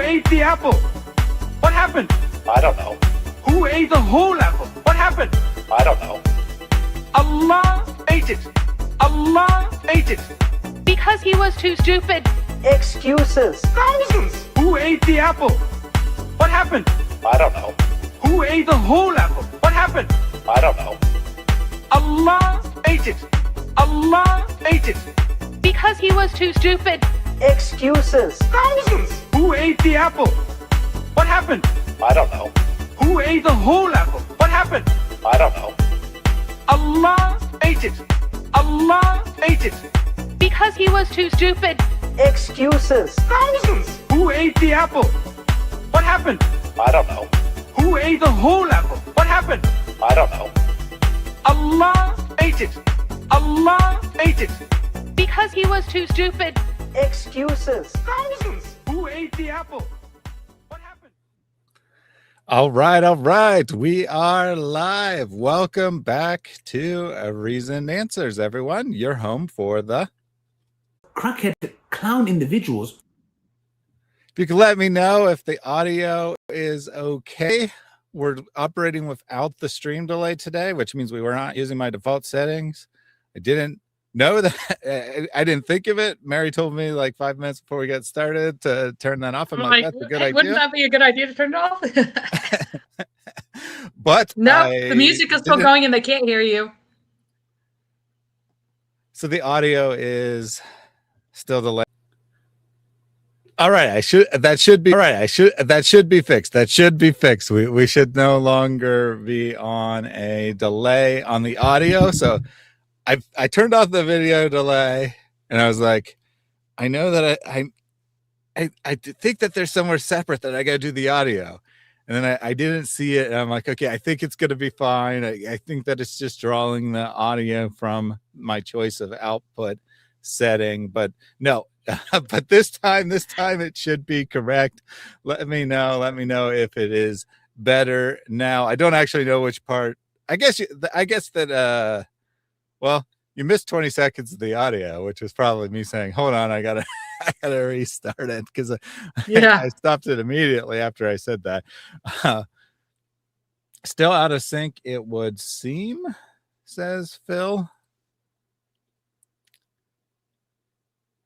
ate the apple? What happened? I don't know. Who ate the whole apple? What happened? I don't know. Allah ate it. Allah ate it. Because he was too stupid. Excuses. Thousands. Who ate the apple? What happened? I don't know. Who ate the whole apple? What happened? I don't know. Allah ate it. Allah ate it. Because he was too stupid. Excuses. Thousands. Who ate the apple? What happened? I don't know. Who ate the whole apple? What happened? I don't know. Allah ate it. Allah ate it. Because he was too stupid. Excuses. Thousands. Who ate the apple? What happened? I don't know. Who ate the whole apple? What happened? I don't know. Allah ate it. Allah ate it. Because he was too stupid. Excuses. Thousands. Who ate the apple? What happened? All right. We are live. Welcome back to Reason Answers, everyone. You're home for the crackhead clown individuals. If you can let me know if the audio is okay. We're operating without the stream delay today, which means we were not using my default settings. I didn't know that. I didn't think of it. Mary told me like 5 minutes before we got started to turn that off. I'm like, that's a good idea. Wouldn't that be a good idea to turn it off? But no, the music is still going and they can't hear you. So the audio is still delayed. All right, that should be fixed. That should be fixed. We should no longer be on a delay on the audio. So I turned off the video delay and I was like, I know that I think that there's somewhere separate that I got to do the audio. And then I didn't see it. And I'm like, okay, I think it's going to be fine. I think that it's just drawing the audio from my choice of output setting, but no. But this time it should be correct. Let me know if it is better now. I don't actually know which part. I guess that well, you missed 20 seconds of the audio, which was probably me saying, hold on, I gotta restart it, because I stopped it immediately after I said that. Still out of sync, it would seem, says Phil.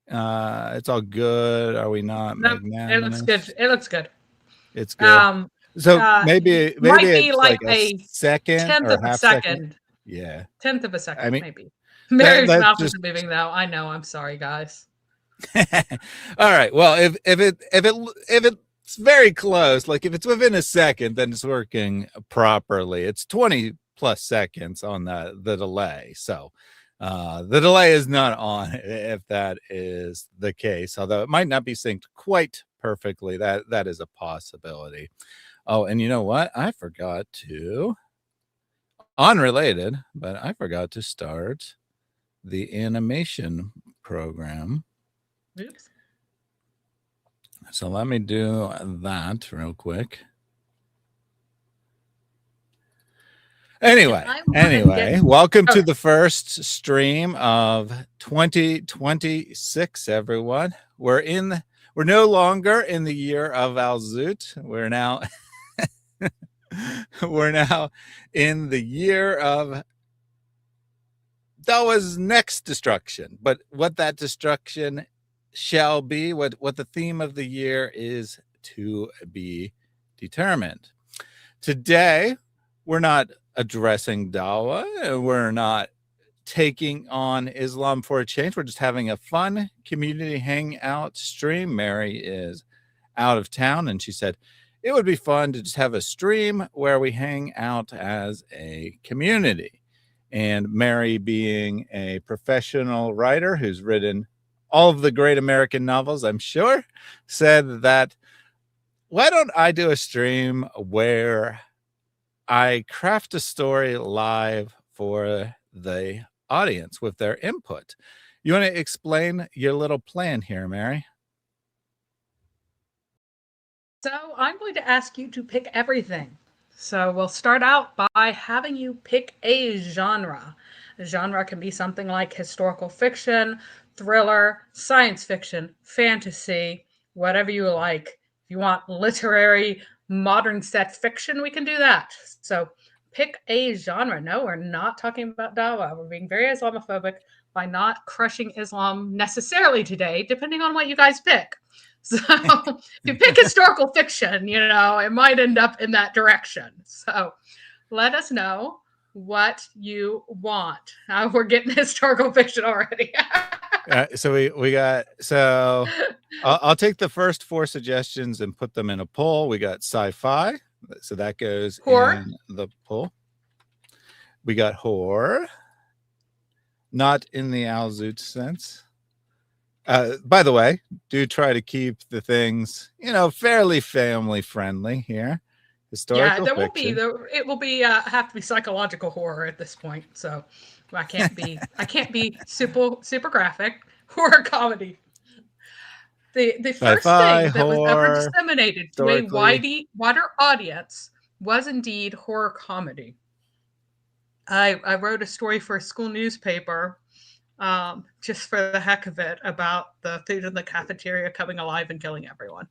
It's all good. Are we not? No, it looks good. It looks good. It's good. So maybe might be it's like a second, tenth of a second. Yeah, tenth of a second. I mean, maybe. Mary's mouth just is moving though. I know. I'm sorry, guys. All right. Well, if it's very close, like if it's within a second, then it's working properly. It's 20 plus seconds on the delay. So the delay is not on if that is the case, although it might not be synced quite perfectly. That is a possibility. Oh, and you know what? I forgot to, unrelated, but I forgot to start the animation program. Oops. So let me do that real quick. Anyway, welcome to the first stream of 2026, everyone. We're no longer in the year of Al-Zut. We're now in the year of Dawa's next destruction. But what that destruction shall be, what the theme of the year is, to be determined. Today, we're not addressing Dawa. We're not taking on Islam for a change. We're just having a fun community hangout stream. Mary is out of town, and she said it would be fun to just have a stream where we hang out as a community. And Mary, being a professional writer who's written all of the great American novels, I'm sure, said that, why don't I do a stream where I craft a story live for the audience with their input? You want to explain your little plan here, Mary? So I'm going to ask you to pick everything. So we'll start out by having you pick a genre. A genre can be something like historical fiction, thriller, science fiction, fantasy, whatever you like. If you want literary modern set fiction, we can do that. So pick a genre. No, we're not talking about Dawa. We're being very Islamophobic by not crushing Islam necessarily today, depending on what you guys pick. So if you pick historical fiction, it might end up in that direction. So let us know what you want. We're getting historical fiction already. So I'll take the first 4 suggestions and put them in a poll. We got sci-fi, so that goes Horror. in the poll. We got horror, not in the Al Zoot sense. By the way, do try to keep the things, fairly family friendly here. Historical there fiction. it will be have to be psychological horror at this point. So I can't be super graphic. Horror comedy. The first thing that was ever disseminated to a wider audience was indeed horror comedy. I wrote a story for a school newspaper, just for the heck of it, about the food in the cafeteria coming alive and killing everyone.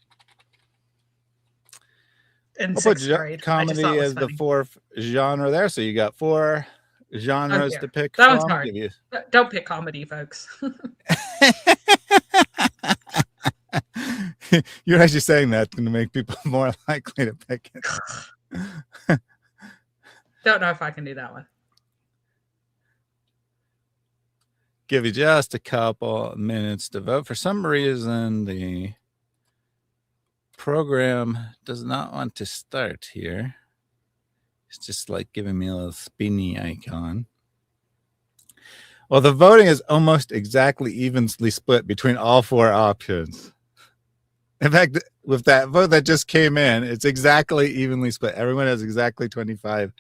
In 6th grade. Comedy is the 4th genre there, so you got 4 genres to pick that from. one's hard. Don't pick comedy, folks. You're actually saying that's going to make people more likely to pick it. Don't know if I can do that one. Give you just a couple minutes to vote. For some reason, the program does not want to start here. It's just like giving me a little spinny icon. Well, the voting is almost exactly evenly split between all 4 options. In fact, with that vote that just came in, it's exactly evenly split. Everyone has exactly 25%.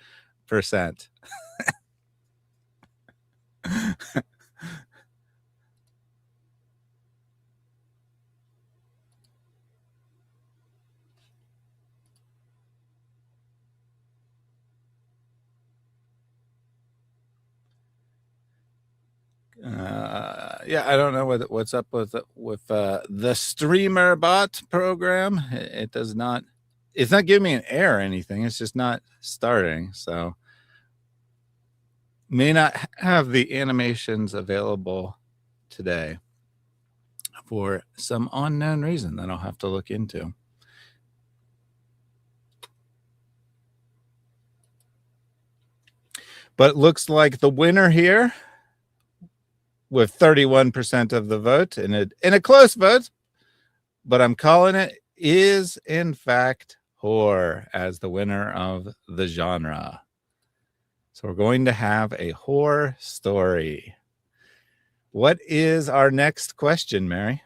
I don't know what's up with the streamer bot program. It does not. It's not giving me an error or anything. It's just not starting. So may not have the animations available today for some unknown reason that I'll have to look into. But it looks like the winner here, with 31% of the vote in a close vote, but I'm calling it, is in fact horror as the winner of the genre. So we're going to have a horror story. What is our next question, Mary?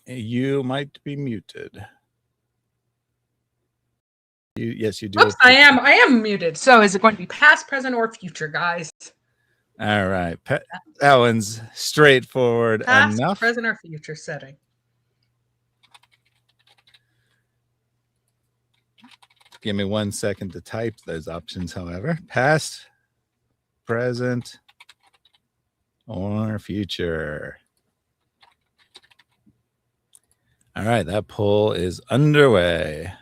You might be muted. Yes, you do. Oops, I am muted. So is it going to be past, present, or future, guys? All right. That one's straightforward Past, enough. present, or future setting. Give me 1 second to type those options, however. Past, present, or future. All right, that poll is underway.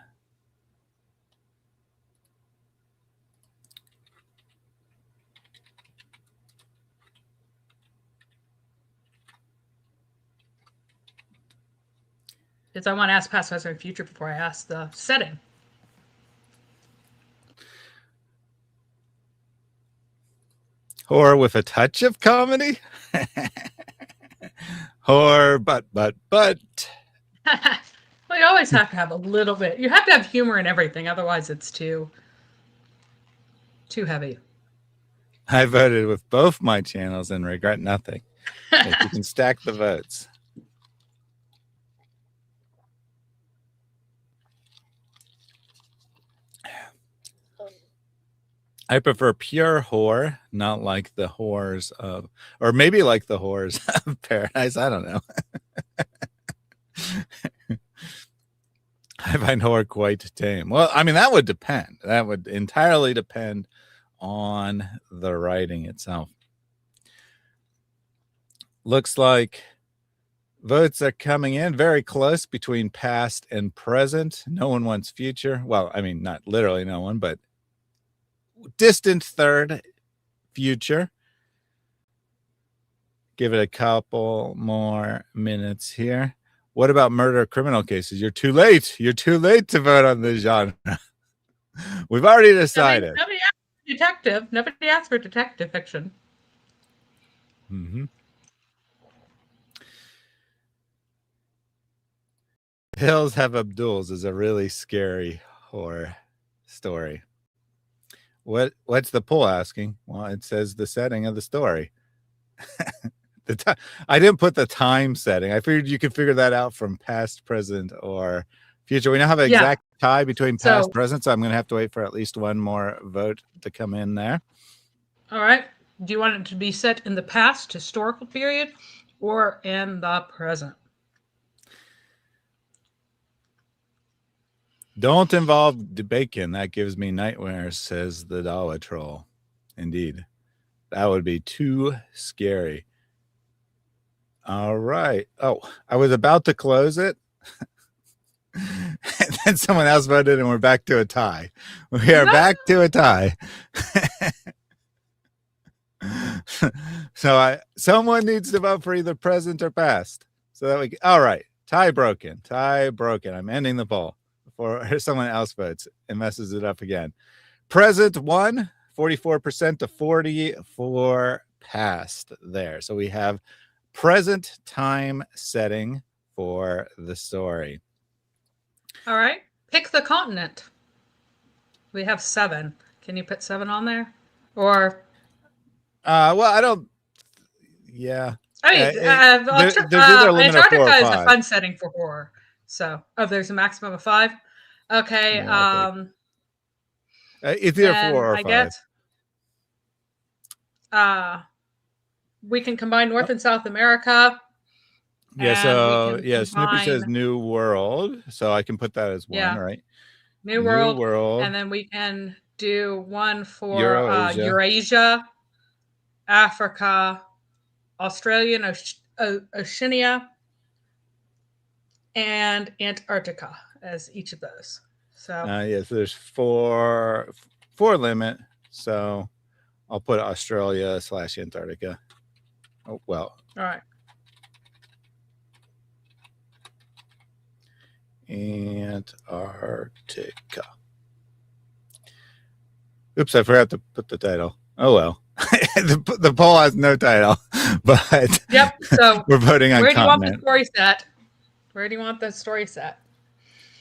Because I want to ask past, present, or future before I ask the setting. Horror with a touch of comedy? Horror, but. Well, you always have to have a little bit. You have to have humor in everything. Otherwise, it's too heavy. I voted with both my channels and regret nothing. If you can stack the votes. I prefer pure horror, not like the horrors of, or maybe like the horrors of paradise. I don't know. I find horror quite tame. Well, I mean, that would depend. That would entirely depend on the writing itself. Looks like votes are coming in very close between past and present. No one wants future. Well, I mean, not literally no one, but distant third, future. Give it a couple more minutes here. What about murder criminal cases? You're too late. You're too late to vote on this genre. We've already decided. Nobody asked for detective. Nobody asked for detective fiction. Mm-hmm. Hills Have Abduls is a really scary horror story. What's the poll asking? Well, it says the setting of the story. I didn't put the time setting. I figured you could figure that out from past, present, or future. We now have an exact tie between past, present, so I'm going to have to wait for at least one more vote to come in there. All right. Do you want it to be set in the past, historical period, or in the present? Don't involve the bacon. That gives me nightmares, says the Dawa troll. Indeed. That would be too scary. All right. Oh, I was about to close it. And then someone else voted and we're back to a tie. We are back to a tie. So someone needs to vote for either present or past. So that all right. Tie broken. I'm ending the poll before someone else votes and messes it up again. Present won 44% to 40 for past there. So we have present time setting for the story. All right. Pick the continent. We have 7. Can you put 7 on there? Or well, I don't. Yeah. I mean, Antarctica is a fun setting for horror. So, there's a maximum of 5. Okay. Yeah, it's either 4 or 5. I guess. We can combine North and South America. Yeah. So Snoopy says New World, so I can put that as one, right? New World, and then we can do one for Eurasia, Africa, Australia, and Oceania, and Antarctica as each of those. So yes, there's 4 limit. So I'll put Australia / Antarctica. Oh well. All right. Antarctica. Oops, I forgot to put the title. Oh well. the poll has no title, but yep. So we're voting on where do you want continent. the story set? Where do you want the story set?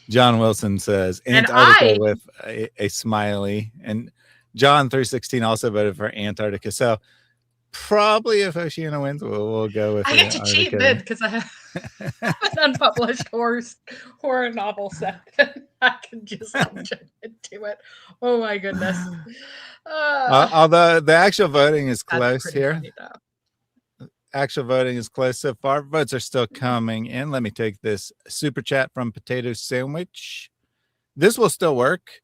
John Wilson says Antarctica with a smiley, and John 316 also voted for Antarctica. So probably if Oceania wins, we'll go with. I get to cheat then because I have an unpublished horror novel set. I can just jump into it. Oh my goodness! Although the actual voting is close here. Actual voting is close so far. Votes are still coming in. Let me take this super chat from Potato Sandwich. This will still work,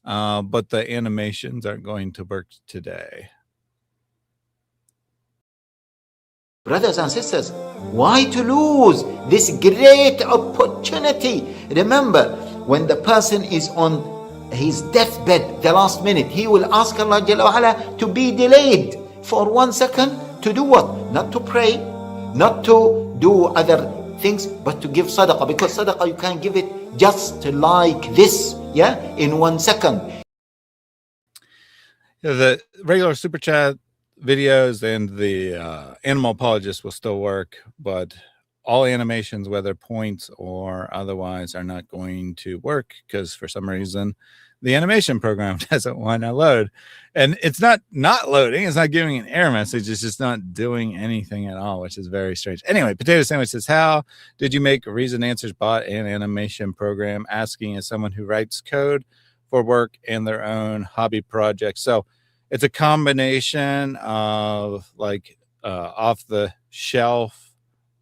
but the animations aren't going to work today. Brothers and sisters, why to lose this great opportunity? Remember, when the person is on his deathbed, the last minute, he will ask Allah Jalla wa Ala to be delayed for 1 second to do what? Not to pray, not to do other things, but to give sadaqah. Because sadaqah, you can give it just like this, in 1 second. The regular super chat videos and the animal apologist will still work, but all animations, whether points or otherwise, are not going to work because for some reason the animation program doesn't want to load. And it's not loading, it's not giving an error message, it's just not doing anything at all, which is very strange. Anyway, Potato Sandwich says, how did you make Reason Answers bot and animation program? Asking as someone who writes code for work and their own hobby projects. So it's a combination of like off the shelf,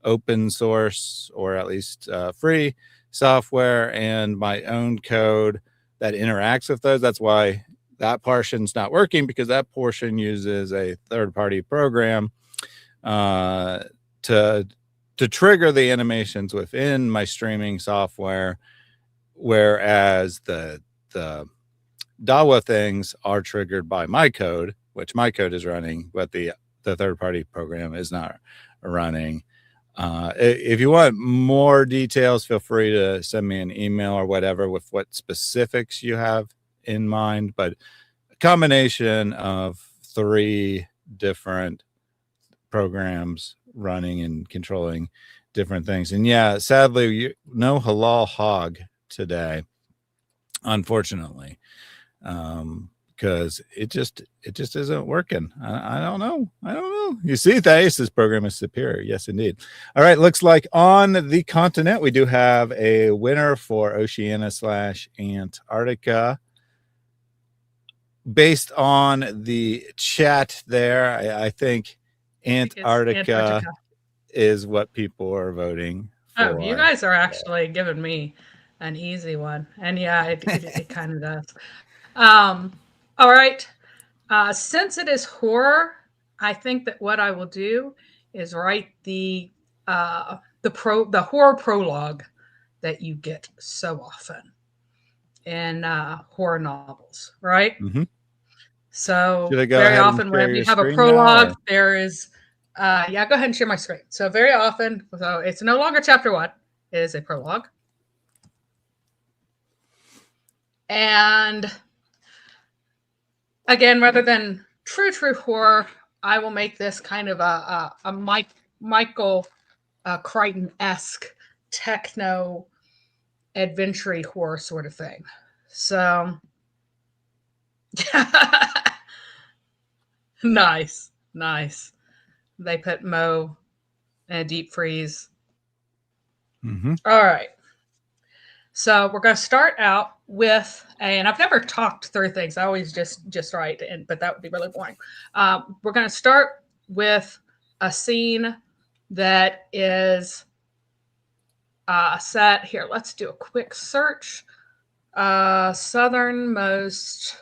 open source, or at least free software and my own code that interacts with those. That's why that portion's not working because that portion uses a third-party program to trigger the animations within my streaming software, whereas the DAWA things are triggered by my code, which my code is running, but the third-party program is not running. If you want more details, feel free to send me an email or whatever with what specifics you have in mind, but a combination of 3 different programs running and controlling different things. And yeah, sadly, no halal hog today, unfortunately, because it just isn't working. I don't know. You see, Thais' program is superior. Yes, indeed. All right, looks like on the continent we do have a winner for Oceania/Antarctica. Based on the chat there, I think Antarctica is what people are voting for. Oh, you guys are actually giving me an easy one. And yeah, it kind of does. All right. Since it is horror, I think that what I will do is write the horror prologue that you get so often in horror novels, right? Mm-hmm. So very often whenever you have a prologue, there is, go ahead and share my screen. So very often, so it's no longer chapter 1, it is a prologue. And again, rather than true horror, I will make this kind of a Michael Crichton-esque techno adventure horror sort of thing. So nice. They put Mo in a deep freeze. Mm-hmm. All right. So we're going to start out with, and I've never talked through things. I always just write, but that would be really boring. We're going to start with a scene that is set here. Let's do a quick search. Southernmost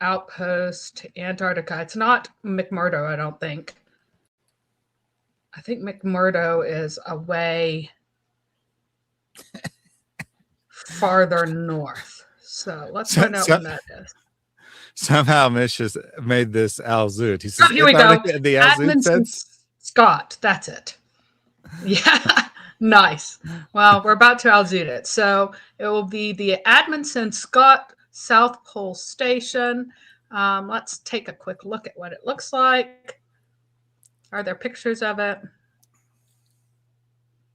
outpost, Antarctica. It's not McMurdo, I don't think. I think McMurdo is away farther north. So let's find out when that is. Somehow Mish has made this Al Zoot. He says, here we go. The Al Zoot sense. Scott, that's it. Yeah, nice. Well, we're about to Al Zoot it. So it will be the Admonson Scott South Pole Station. Let's take a quick look at what it looks like. Are there pictures of it?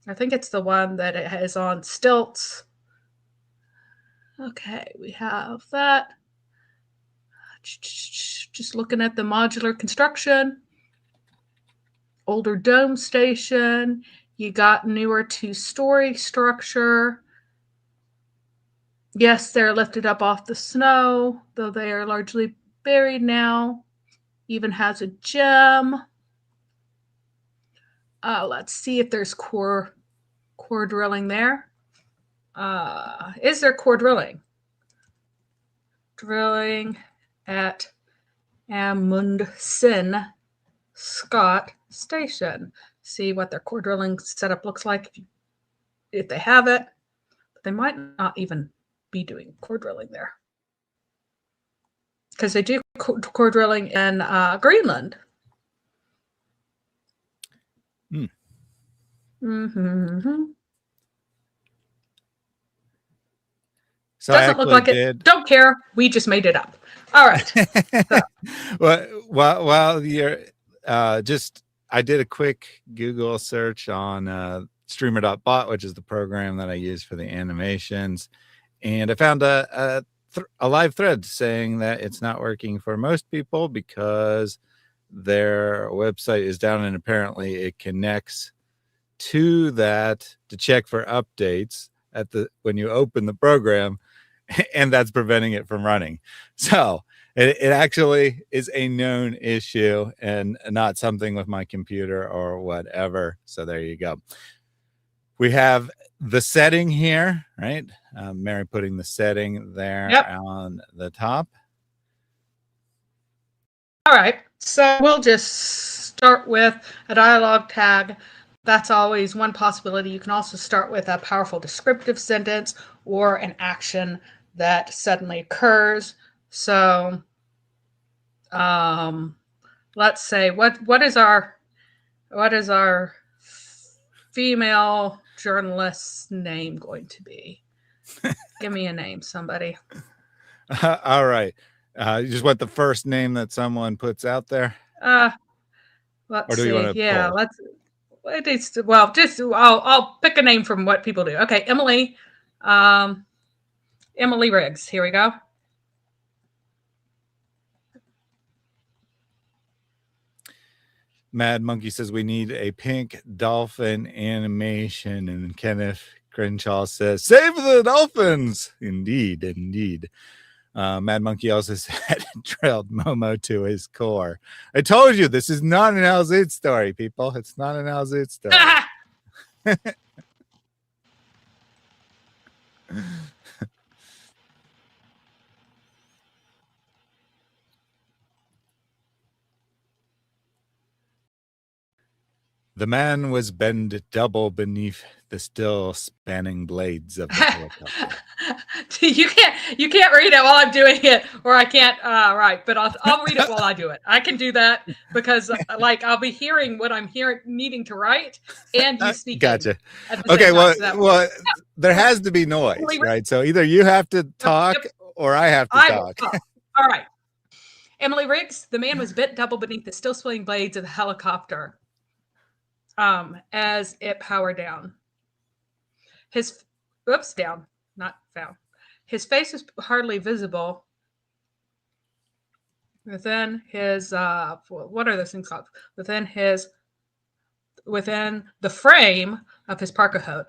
I think it's the one that it is on stilts. Okay, we have that. Just looking at the modular construction. Older dome station. You got newer 2-story structure. Yes, they're lifted up off the snow, though they are largely buried now. Even has a gem. Let's see if there's core drilling there. Is there core drilling? Drilling at Amundsen Scott Station. See what their core drilling setup looks like if they have it. But they might not even be doing core drilling there. Because they do core drilling in Greenland. Mm-hmm. So doesn't look like it. Don't care. We just made it up. All right. So. Well, you're I did a quick Google search on streamer.bot, which is the program that I use for the animations, and I found a live thread saying that it's not working for most people because their website is down, and apparently it connects to that to check for updates when you open the program, and that's preventing it from running. So it actually is a known issue and not something with my computer or whatever. So there you go. We have the setting here, right? Mary putting the setting there on the top. All right, so we'll just start with a dialogue tag. That's always one possibility. You can also start with a powerful descriptive sentence or an action that suddenly occurs. So let's say what is our female journalist's name going to be? Give me a name, somebody. All right. You just want the first name that someone puts out there? Let's or do see. you want to Yeah, pull? I'll pick a name from what people do. Okay, Emily Riggs. Here we go. Mad Monkey says we need a pink dolphin animation, and Kenneth Crenshaw says save the dolphins. Indeed, indeed. Mad Monkey also said drilled Momo to his core. I told you this is not an Al Zid story, people. It's not an Al Zid story. The man was bent double beneath the still spanning blades of the helicopter. You can't read it while I'm doing it, or I can't write, but I'll read it while I do it. I can do that because like I'll be hearing what I'm needing to write, and you speaking. Gotcha. Okay, well, there has to be noise, right? So either you have to talk or I have to talk. All right. Emily Riggs, the man was bent double beneath the still swinging blades of the helicopter as it powered down. His face was hardly visible within his what are those things called? Within the frame of his parka hood.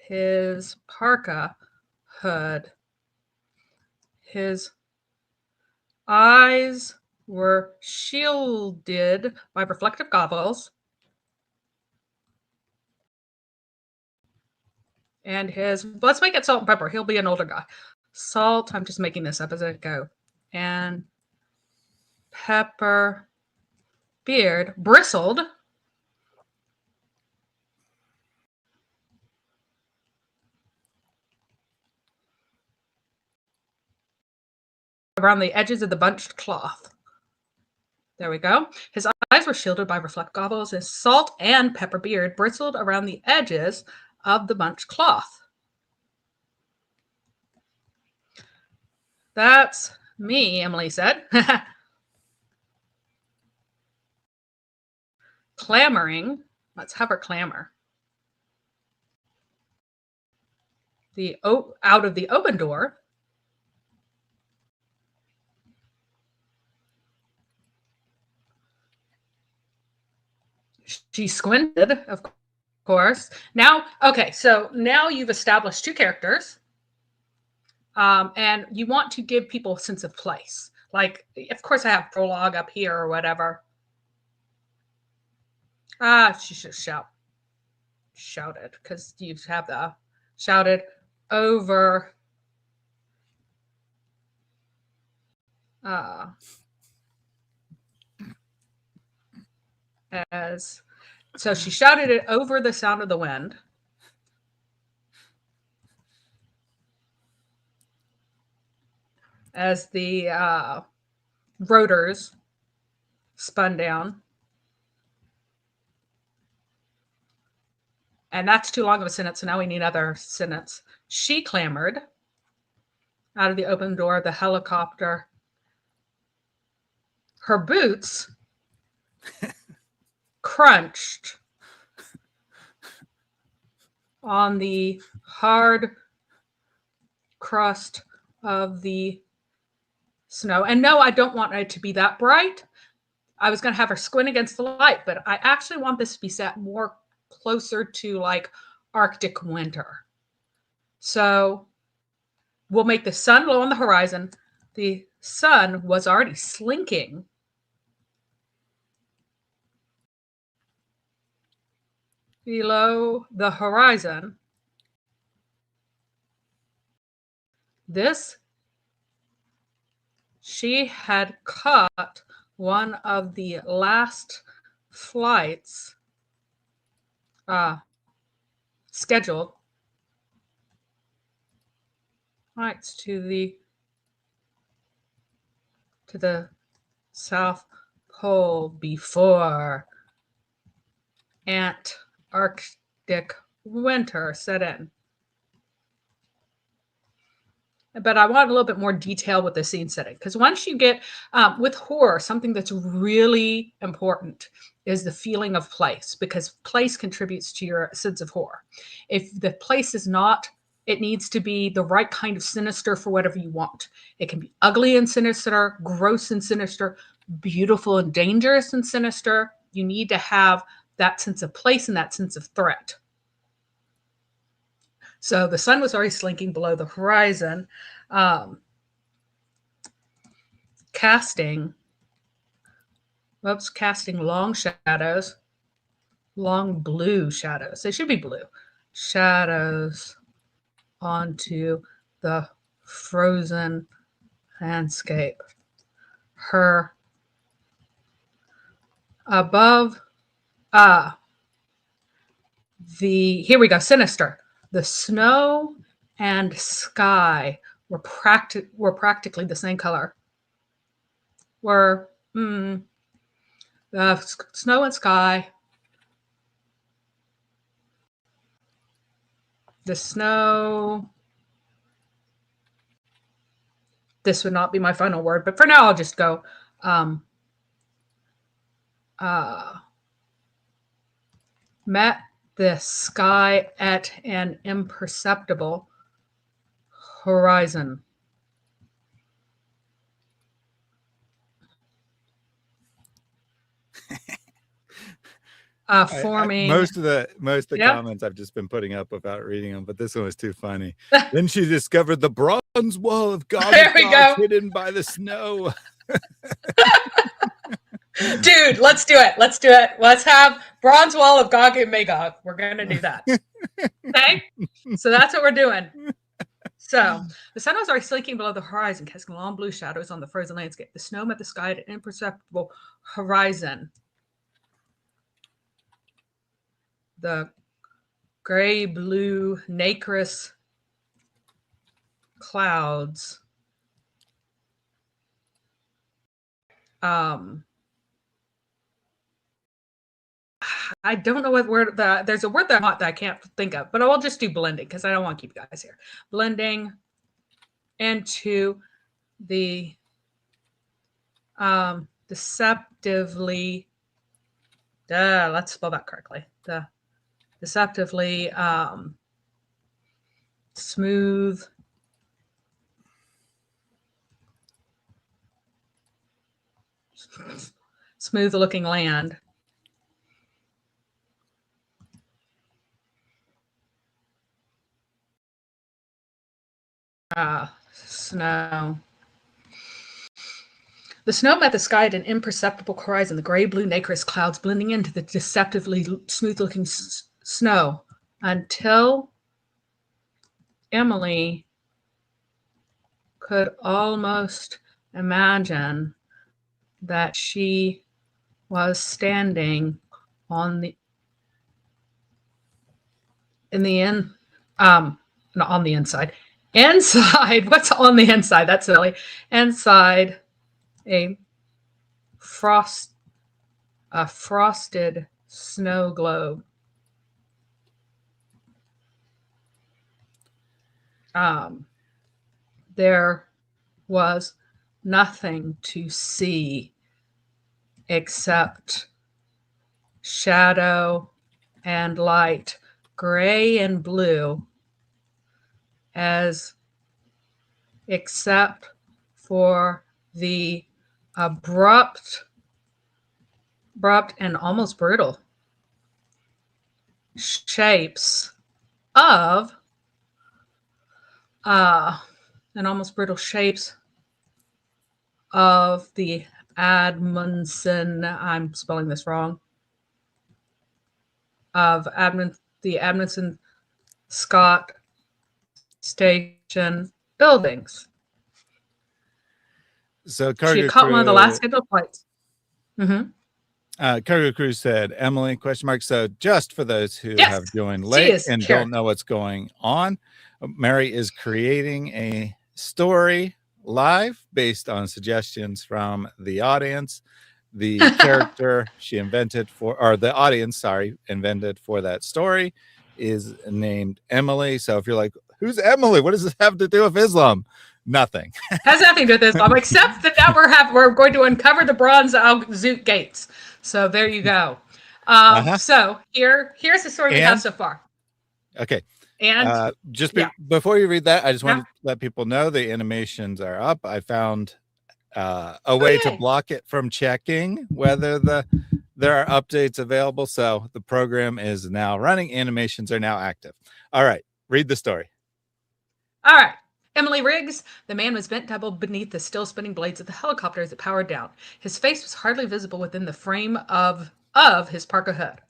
His parka hood. His eyes were shielded by reflective goggles. And let's make it salt and pepper. He'll be an older guy. Salt, I'm just making this up as I go. And pepper, beard, bristled. Around the edges of the bunched cloth. There we go. His eyes were shielded by reflect goggles. His salt and pepper beard bristled around the edges of the bunched cloth. That's me, Emily said. Clamoring. Let's have her clamor. Out of the open door. She squinted, of course. So now you've established two characters. And you want to give people a sense of place. Like, of course, I have prologue up here or whatever. She should shouted, because you have the shouted over. So she shouted it over the sound of the wind. As the rotors spun down. And that's too long of a sentence, so now we need another sentence. She clamored out of the open door of the helicopter. Her boots crunched on the hard crust of the snow. And no, I don't want it to be that bright. I was going to have her squint against the light, but I actually want this to be set more closer to like Arctic winter. So we'll make the sun low on the horizon. The sun was already slinking. below the horizon. This, she had caught one of the last flights scheduled flights to the South Pole before Antarctic winter set in. But I want a little bit more detail with the scene setting, because once you get with horror, something that's really important is the feeling of place, because place contributes to your sense of horror. If the place is not, it needs to be the right kind of sinister for whatever you want. It can be ugly and sinister, gross and sinister, beautiful and dangerous and sinister. You need to have that sense of place and that sense of threat. So the sun was already slinking below the horizon, casting long shadows, long blue shadows. They should be blue shadows onto the frozen landscape. Her above, here we go, sinister. The snow and sky were practically the same color. The snow and sky. The snow. This would not be my final word, but for now I'll just go met the sky at an imperceptible horizon. Forming most of the comments I've just been putting up without reading them, but this one was too funny. Then she discovered the bronze wall of God hidden by the snow. Dude, let's do it. Let's have bronze wall of Gog and Magog. We're gonna do that. Okay, so that's what we're doing. So the sun was already slinking below the horizon, casting long blue shadows on the frozen landscape. The snow met the sky at an imperceptible horizon. The gray-blue nacreous clouds I don't know what word there's a word that I can't think of, but I will just do blending because I don't want to keep you guys here. Blending into the deceptively, let's spell that correctly. The deceptively smooth looking land. Snow. The snow met the sky at an imperceptible horizon, the gray-blue nacreous clouds blending into the deceptively smooth-looking snow until Emily could almost imagine that she was standing on the not on the inside. Inside, what's on the inside? That's silly. Inside a frosted snow globe. There was nothing to see except shadow and light, gray and blue, except for the abrupt and almost brutal shapes of the Admundsen, I'm spelling this wrong, of the Amundsen Scott Station buildings. So She cargo had caught one of the crew, last scheduled flights. cargo crew said, Emily, question mark. So just for those who Yes, have joined she late is and here. don't know what's going on, Mary is creating a story live based on suggestions from the audience. The character she invented or the audience, invented for that story is named Emily. So if you're like, who's Emily? What does this have to do with Islam? Nothing. Has nothing to do with Islam, except that now we're going to uncover the Bronze Al Zoot gates. So there you go. So here's the story we have so far. Okay. And before you read that, I just Yeah. want to let people know the animations are up. I found a way to block it from checking whether there are updates available. So the program is now running. Animations are now active. All right. Read the story. All right. Emily Riggs, the man was bent double beneath the still spinning blades of the helicopter as it powered down. His face was hardly visible within the frame of his parka hood.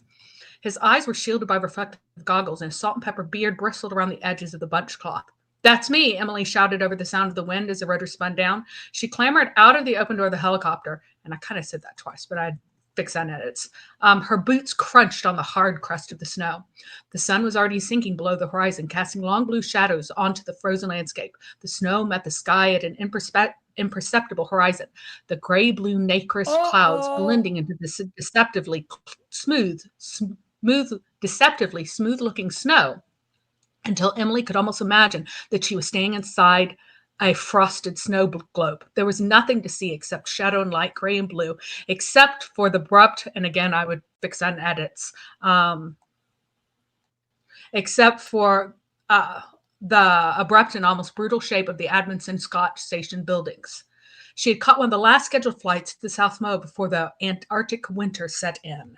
His eyes were shielded by reflective goggles, and his salt and pepper beard bristled around the edges of the bunch cloth. That's me, Emily shouted over the sound of the wind as the rotor spun down. She clambered out of the open door of the helicopter, and I kind of said that twice, but I'd fix that in edits. Her boots crunched on the hard crust of the snow. The sun was already sinking below the horizon, casting long blue shadows onto the frozen landscape. The snow met the sky at an imperceptible horizon, the gray-blue nacreous clouds blending into this deceptively smooth-looking snow, until Emily could almost imagine that she was standing inside a frosted snow globe. There was nothing to see except shadow and light, gray and blue, except for the abrupt, and again, I would fix that in edits, except for the abrupt and almost brutal shape of the Amundsen Scott Station buildings. She had caught one of the last scheduled flights to the South Mode before the Antarctic winter set in.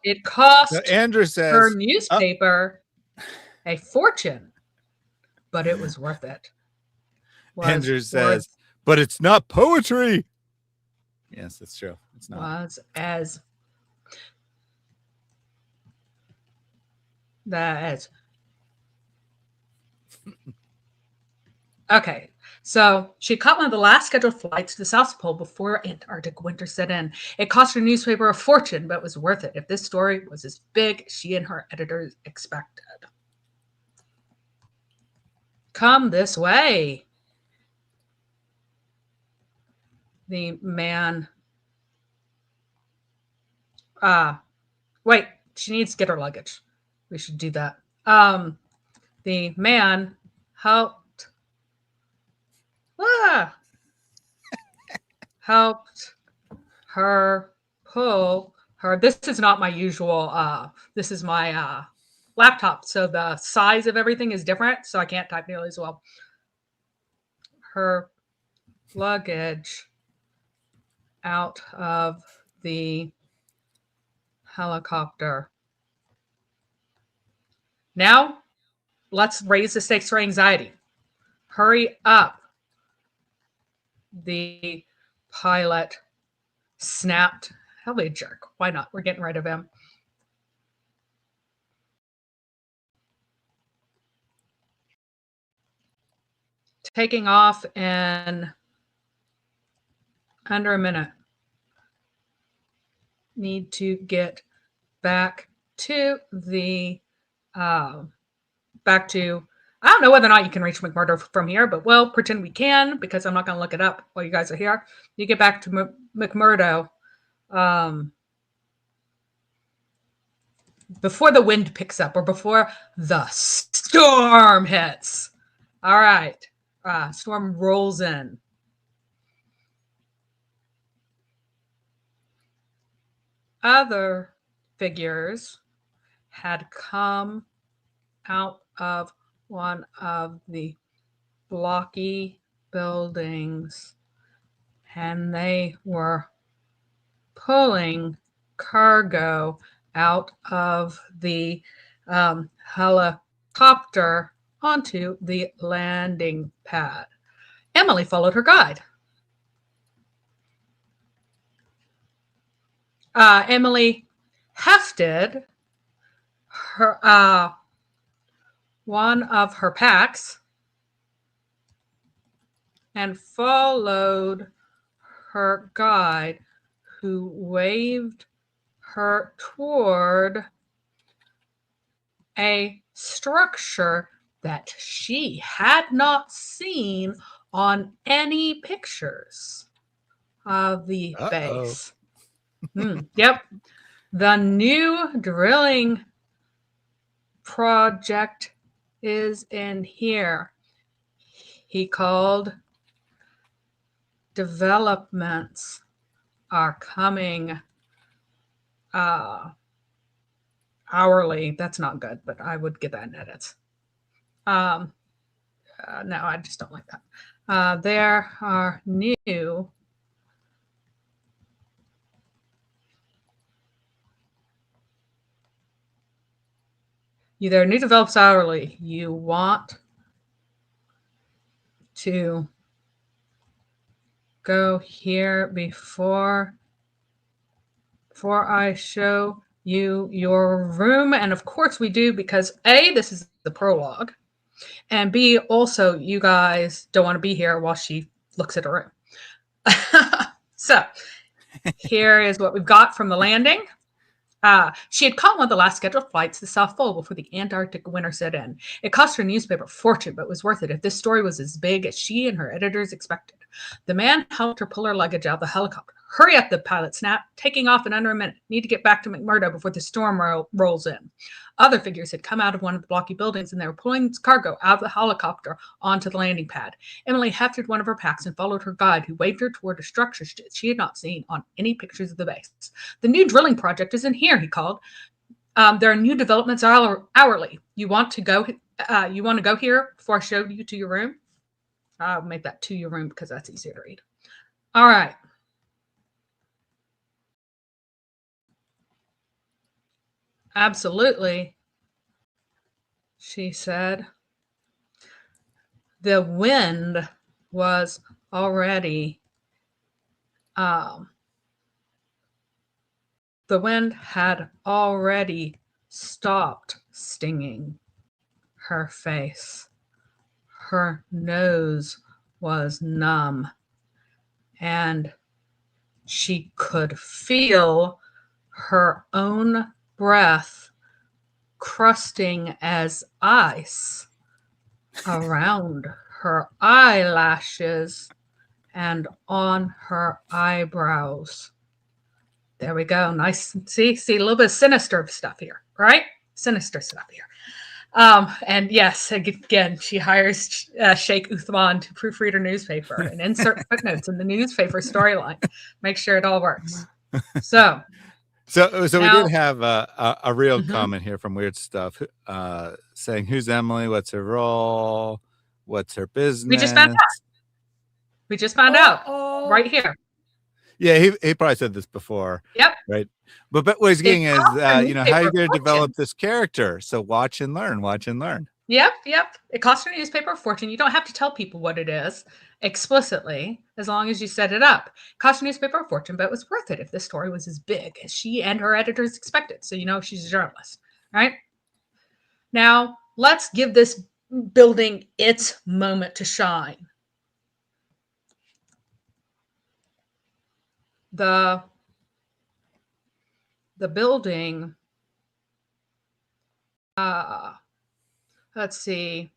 It cost Andrew says, her newspaper a fortune, but it was worth it. Andrew says, but it's not poetry. Yes, that's true. It's not. Was as that. Okay, so she caught one of the last scheduled flights to the South Pole before Antarctic winter set in. It cost her newspaper a fortune, but it was worth it if this story was as big as she and her editors expected. Come this way. The man. Wait, she needs to get her luggage. We should do that. The man helped her pull her. This is not my usual. This is my laptop, so the size of everything is different, so I can't type nearly as well. Her luggage out of the helicopter. Now, let's raise the stakes for anxiety. Hurry up. The pilot snapped. Hell, be a jerk. Why not? We're getting rid of him. Taking off in under a minute. Need to get back to the I don't know whether or not you can reach McMurdo from here, but we'll pretend we can because I'm not going to look it up while you guys are here. You get back to McMurdo before the wind picks up or before the storm hits. All right. Storm rolls in. Other figures had come out of one of the blocky buildings, and they were pulling cargo out of the helicopter onto the landing pad. Emily followed her guide. Emily hefted her one of her packs and followed her guide, who waved her toward a structure that she had not seen on any pictures of the base. Yep. The new drilling project is in here. He called. Developments are coming hourly. That's not good, but I would get that in edits. No, I just don't like that. There are new there are new develops hourly. You want to go here before I show you your room. And of course we do, because A, this is the prologue, and B, also you guys don't want to be here while she looks at her room. So here is what we've got from the landing. She had caught one of the last scheduled flights this fall before the Antarctic winter set in. It cost her newspaper a fortune, but was worth it if this story was as big as she and her editors expected. The man helped her pull her luggage out of the helicopter. Hurry up, the pilot snapped. Taking off in under a minute. Need to get back to McMurdo before the storm rolls in. Other figures had come out of one of the blocky buildings, and they were pulling cargo out of the helicopter onto the landing pad. Emily hefted one of her packs and followed her guide, who waved her toward a structure she had not seen on any pictures of the base. The new drilling project is in here, he called. There are new developments hourly. You want to go here before I show you to your room? I'll make that to your room because that's easier to read. All right. Absolutely, she said. The wind was already, the wind had already stopped stinging her face. Her nose was numb, and she could feel her own breath crusting as ice around her eyelashes and on her eyebrows. There we go. Nice. See a little bit of sinister stuff here, right? Sinister stuff here. And yes, again, she hires Sheikh Uthman to proofread her newspaper and insert footnotes in the newspaper storyline. Make sure it all works. So now, we did have a real Mm-hmm. comment here from Weird Stuff saying, who's Emily? What's her role? What's her business? We just found out right here. Yeah, he probably said this before. Yep. Right. But what he's getting is, how you're going to develop this character. So watch and learn. Yep. It costs your newspaper a fortune. You don't have to tell people what it is explicitly, as long as you set it up. It cost your newspaper a fortune, but it was worth it if this story was as big as she and her editors expected. So you know she's a journalist, right? Now, let's give this building its moment to shine. The building, let's see,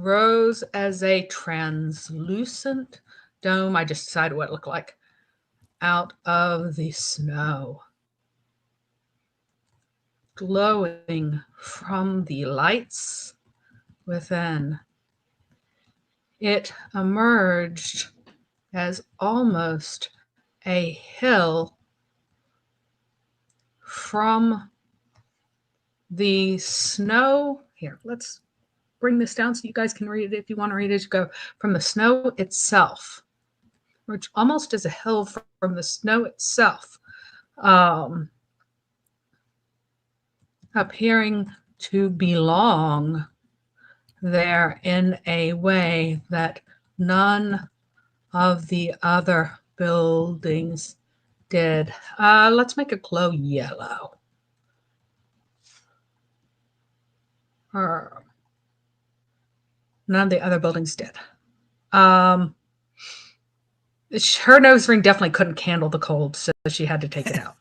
rose as a translucent dome. I just decided what it looked like out of the snow, glowing from the lights within. It emerged as almost a hill from the snow. Here, let's bring this down so you guys can read it if you want to read it as you go. From the snow itself, which almost is a hill from the snow itself, appearing to belong there in a way that none of the other buildings did. Let's make it glow yellow. None of the other buildings did. Her nose ring definitely couldn't handle the cold, so she had to take it out.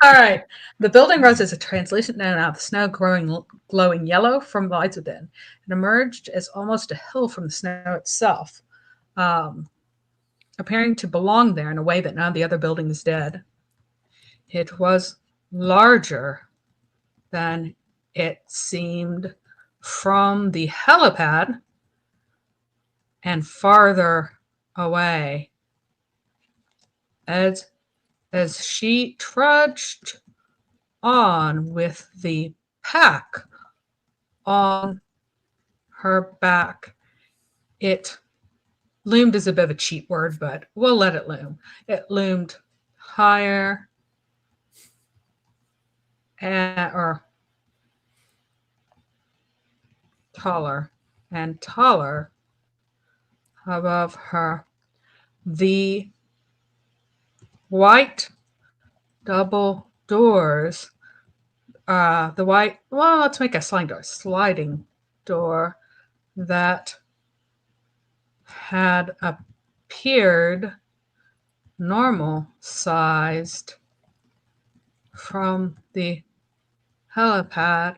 All right. The building rose as a translucent note out of the snow, glowing yellow from the lights within. It emerged as almost a hill from the snow itself, appearing to belong there in a way that none of the other buildings did. It was larger than it seemed from the helipad and farther away. As she trudged on with the pack on her back, it loomed is a bit of a cheap word, but we'll let it loom. It loomed higher or taller and taller above her. The white double doors, let's make a sliding door that had appeared normal sized from the helipad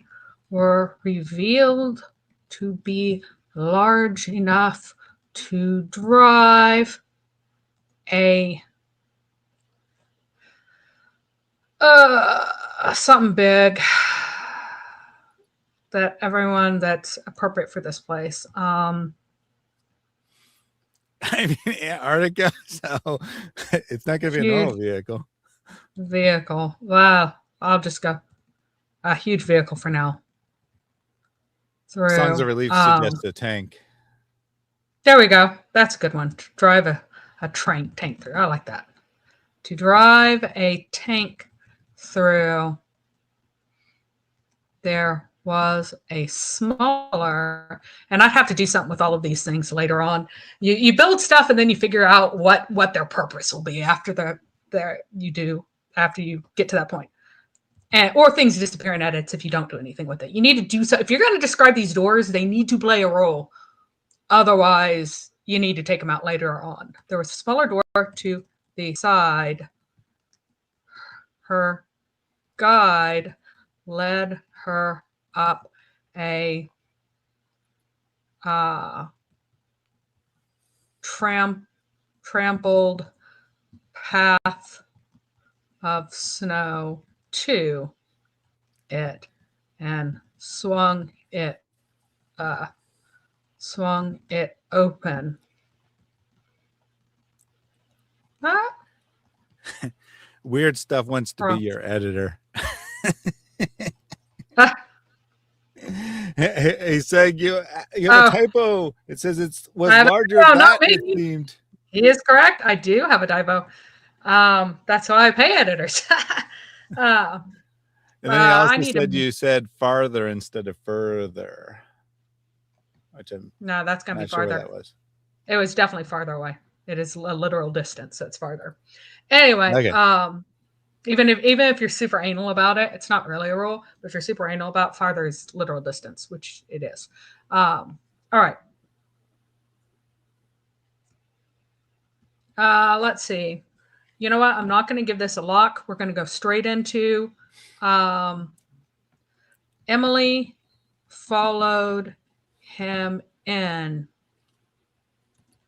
were revealed to be large enough to drive a something big that everyone that's appropriate for this place. I mean, Antarctica, so it's not going to be a normal vehicle. Wow, I'll just go a huge vehicle for now. Songs of Relief suggest a tank. There we go. That's a good one. To drive a tank through. I like that. To drive a tank through. There was a smaller, and I'd have to do something with all of these things later on. You build stuff and then you figure out what their purpose will be after after you get to that point. Or things disappear in edits if you don't do anything with it. You need to do so. If you're going to describe these doors, they need to play a role. Otherwise, you need to take them out later on. There was a smaller door to the side. Her guide led her up a trampled path of snow to it and swung it open. Weird Stuff wants to be your editor. He said you have a typo. It says it was larger than it seemed. He is correct. I do have a typo. That's why I pay editors. And then he also said you said farther instead of further. No, that's going to be farther. Sure that was. It was definitely farther away. It is a literal distance, so it's farther. Anyway, okay. Even if you're super anal about it, it's not really a rule. But if you're super anal about farther is literal distance, which it is. All right. Let's see. You know what? I'm not going to give this a lock. We're going to go straight into Emily followed him in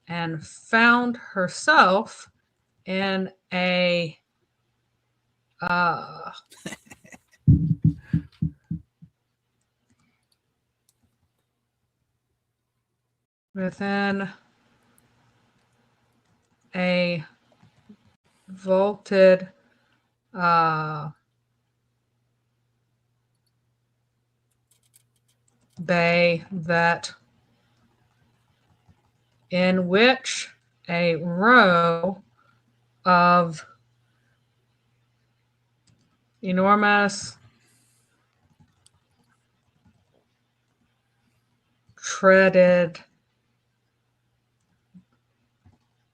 and found herself in a within a vaulted bay that in which a row of enormous treaded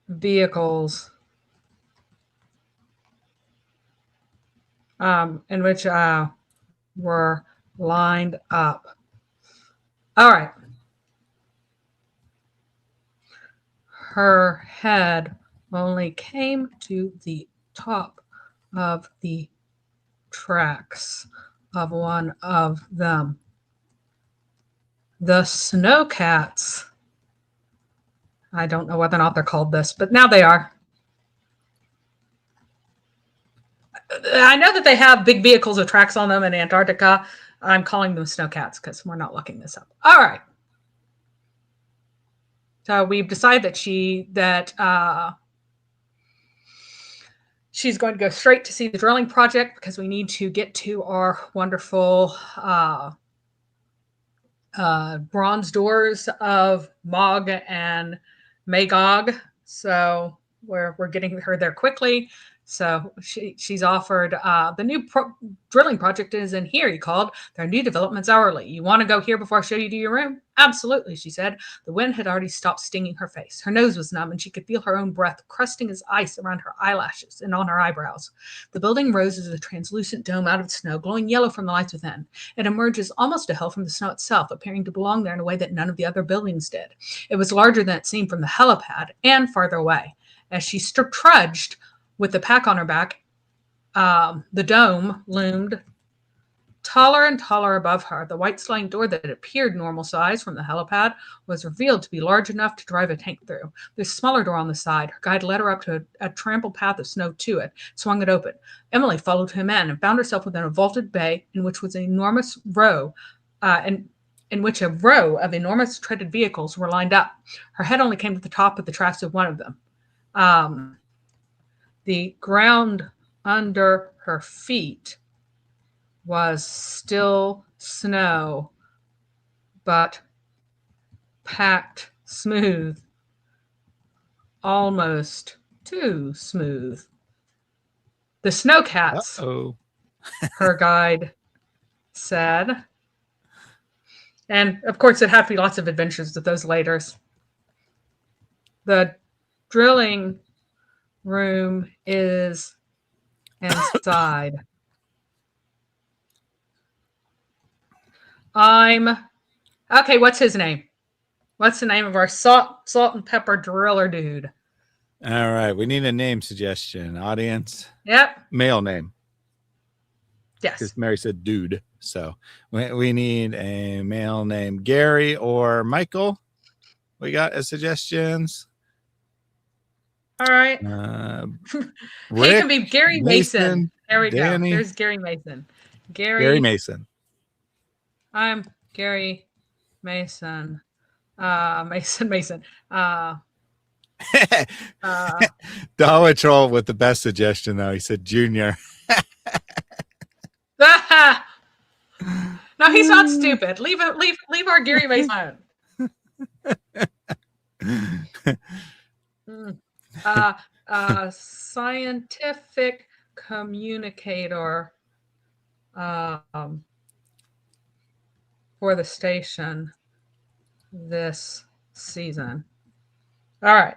vehicles in which were lined up. All right. Her head only came to the top of the tracks of one of them. The snowcats. I don't know whether or not they're called this, but now they are. I know that they have big vehicles with tracks on them in Antarctica. I'm calling them snowcats because we're not looking this up. All right. So we've decided that she's going to go straight to see the drilling project because we need to get to our wonderful bronze doors of Mog and Magog. So we're getting her there quickly. So she's offered the new drilling project is in here, he called. There are new developments hourly. You want to go here before I show you to your room? Absolutely, she said. The wind had already stopped stinging her face. Her nose was numb, and she could feel her own breath crusting as ice around her eyelashes and on her eyebrows. The building rose as a translucent dome out of the snow, glowing yellow from the lights within. It emerges almost a hill from the snow itself, appearing to belong there in a way that none of the other buildings did. It was larger than it seemed from the helipad and farther away. As she trudged with the pack on her back, the dome loomed taller and taller above her. The white sliding door that appeared normal size from the helipad was revealed to be large enough to drive a tank through. There's a smaller door on the side. Her guide led her up to a trampled path of snow to it, swung it open. Emily followed him in and found herself within a vaulted bay in which was an enormous row, in which a row of enormous treaded vehicles were lined up. Her head only came to the top of the tracks of one of them. The ground under her feet was still snow, but packed smooth, almost too smooth. The snowcats, her guide said. And of course, it had to be lots of adventures with those laters. The drilling room is inside. Okay, what's his name? What's the name of our salt and pepper driller dude? All right, we need a name suggestion. Audience. Yep. Male name. Yes. Because Mary said dude. So we need a male name. Gary or Michael. We got as suggestions. All right. He can be Gary Mason. There we go. There's Gary Mason. Gary Mason. I'm Gary Mason. Mason. Dollar Troll with the best suggestion, though. He said Junior. No, he's not stupid. Leave our Gary Mason. Scientific communicator for the station this season. All right.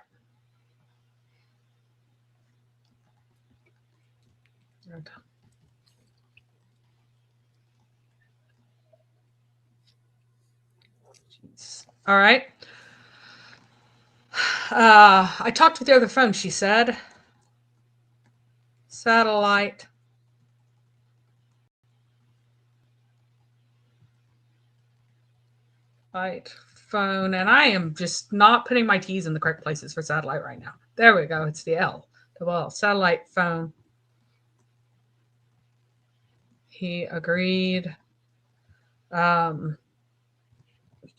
All right. I talked with the other phone, she said. Satellite. Phone. And I am just not putting my T's in the correct places for satellite right now. There we go. It's the L. Well, satellite phone. He agreed.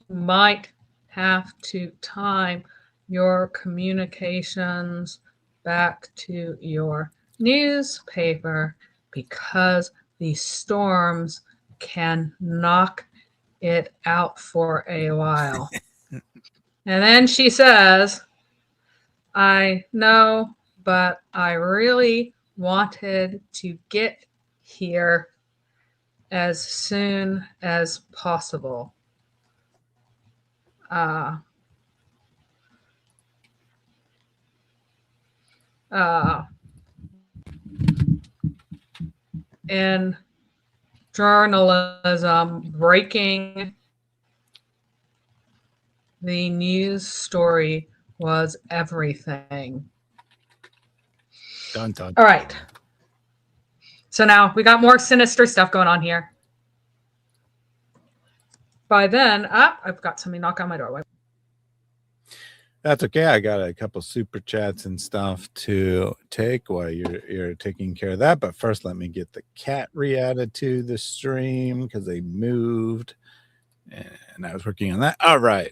Might have to time your communications back to your newspaper because the storms can knock it out for a while. And then she says, I know, but I really wanted to get here as soon as possible. in journalism, breaking the news story was everything. Dun, dun. All right. So now we got more sinister stuff going on here. By then, I've got somebody knock on my door. That's okay. I got a couple super chats and stuff to take while you're taking care of that. But first, let me get the cat re-added to the stream because they moved, and I was working on that. All right.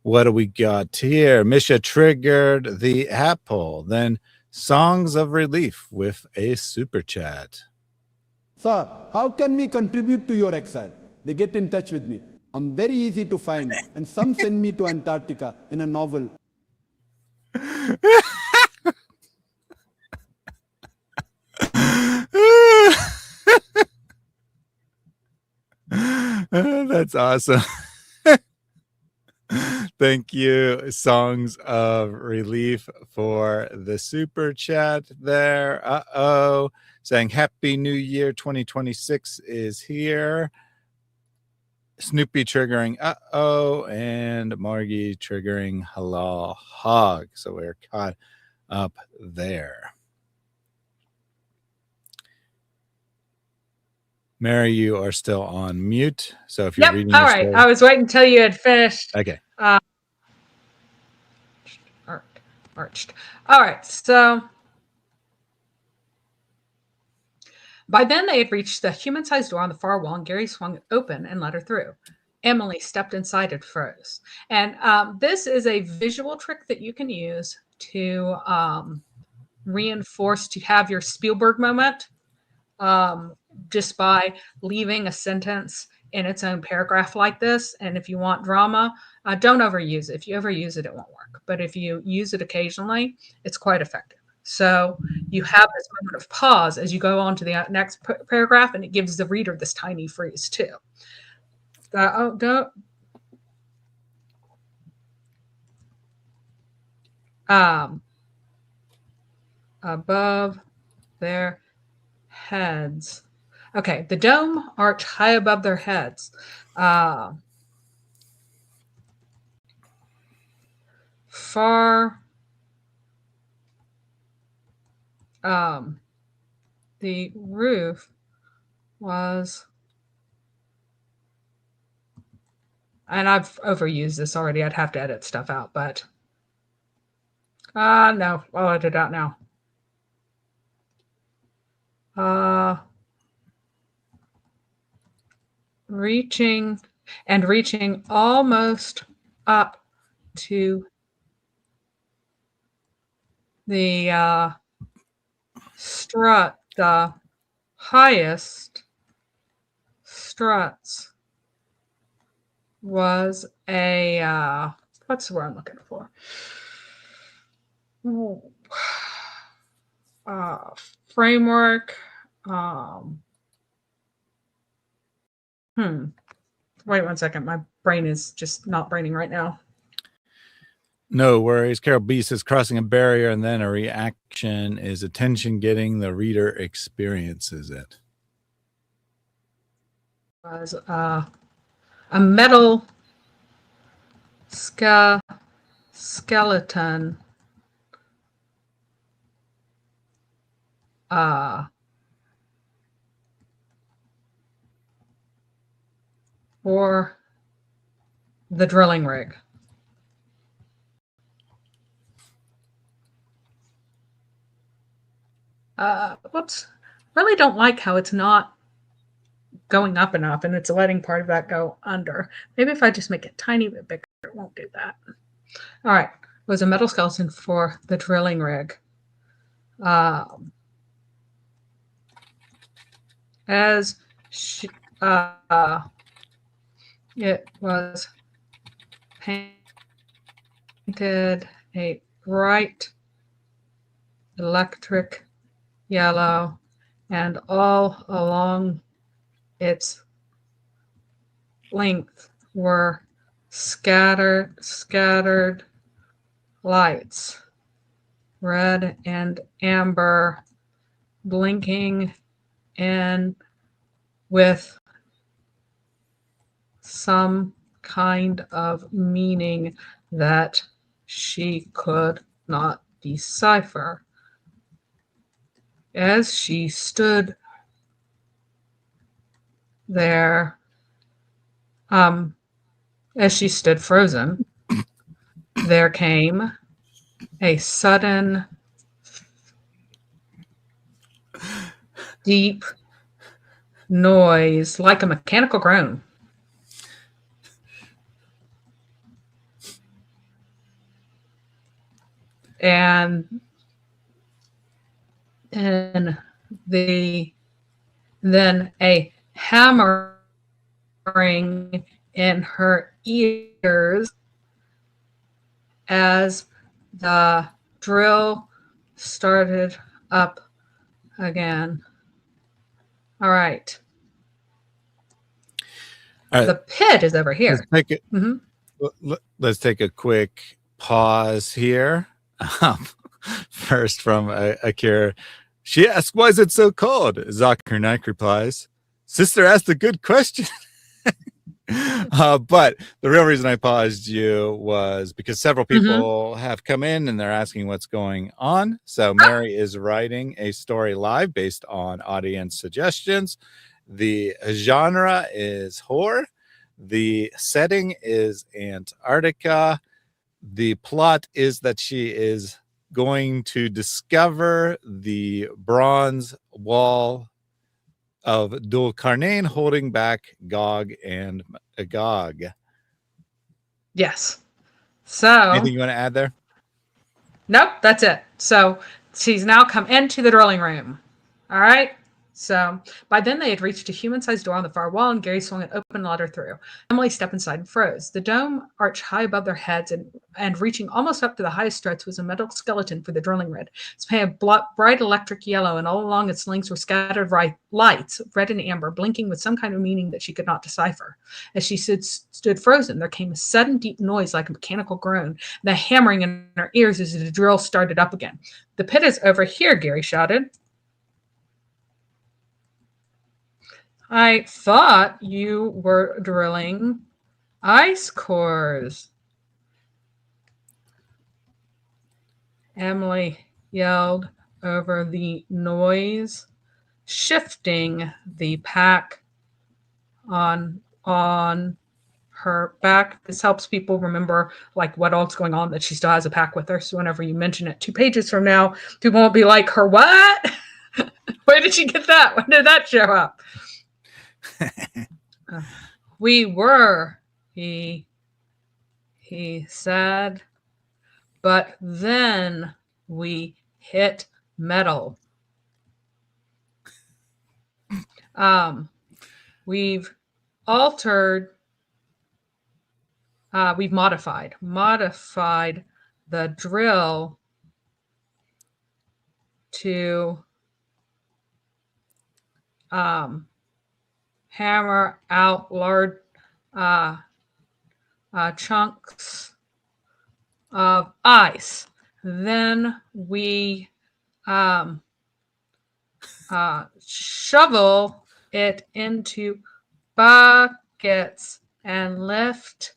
What do we got here? Misha triggered the apple. Then songs of relief with a super chat. Sir, how can we contribute to your exile? They get in touch with me. I'm very easy to find, and some send me to Antarctica in a novel. That's awesome. Thank you, Songs of Relief, for the super chat there. Saying Happy New Year 2026 is here. Snoopy triggering and Margie triggering halal hog. So we're caught up there. Mary, you are still on mute. So if you're reading all your right. story, I was waiting until you had finished. okay. Arched. All right. So by then they had reached the human-sized door on the far wall, and Gary swung it open and let her through. Emily stepped inside and froze. And this is a visual trick that you can use to reinforce, to have your Spielberg moment, just by leaving a sentence in its own paragraph like this. And if you want drama, don't overuse it. If you overuse it, it won't work. But if you use it occasionally, it's quite effective. So you have this moment of pause as you go on to the next paragraph, and it gives the reader this tiny freeze too. Above their heads. Okay, the dome arched high above their heads. Far the roof was, and I've overused this already. I'd have to edit stuff out, but no, I'll edit it out now. Reaching almost up to the strut, the highest struts was a what's the word I'm looking for? Framework. Wait 1 second. My brain is just not braining right now. No worries. Carol B says crossing a barrier and then a reaction is attention getting. The reader experiences it. Was a metal skeleton for the drilling rig. Whoops. Really don't like how it's not going up enough and it's letting part of that go under. Maybe if I just make it a tiny bit bigger, it won't do that. All right. It was a metal skeleton for the drilling rig. As it was painted a bright electric yellow, and all along its length were scattered lights, red and amber, blinking in with some kind of meaning that she could not decipher. As she stood there, as she stood frozen, there came a sudden, deep noise like a mechanical groan. And then a hammering in her ears as the drill started up again. All right. All right. The pit is over here. Let's take a quick pause here. First from Akira. She asks, why is it so cold? Zakir Naik replies, sister asked a good question. But the real reason I paused you was because several people have come in and they're asking what's going on. So Mary is writing a story live based on audience suggestions. The genre is horror. The setting is Antarctica. The plot is that she is going to discover the bronze wall of Dul Karnain holding back Gog and Magog. Yes. So anything you want to add there? Nope, that's it. So she's now come into the drilling room. All right. So by then they had reached a human-sized door on the far wall, and Gary swung an open ladder through. Emily stepped inside and froze. The dome arched high above their heads, and reaching almost up to the highest struts was a metal skeleton for the drilling rig. It's painted bright electric yellow, and all along its links were scattered lights, red and amber, blinking with some kind of meaning that she could not decipher. As she stood frozen, there came a sudden deep noise like a mechanical groan, the hammering in her ears as the drill started up again. The pit is over here, Gary shouted. I thought you were drilling ice cores. Emily yelled over the noise, shifting the pack on her back. This helps people remember like what all's going on, that she still has a pack with her. So whenever you mention it 2 pages from now, people won't be like, her what? Where did she get that? When did that show up? We were, he said, but then we hit metal. We've altered, we've modified the drill to hammer out large chunks of ice. Then we shovel it into buckets and lift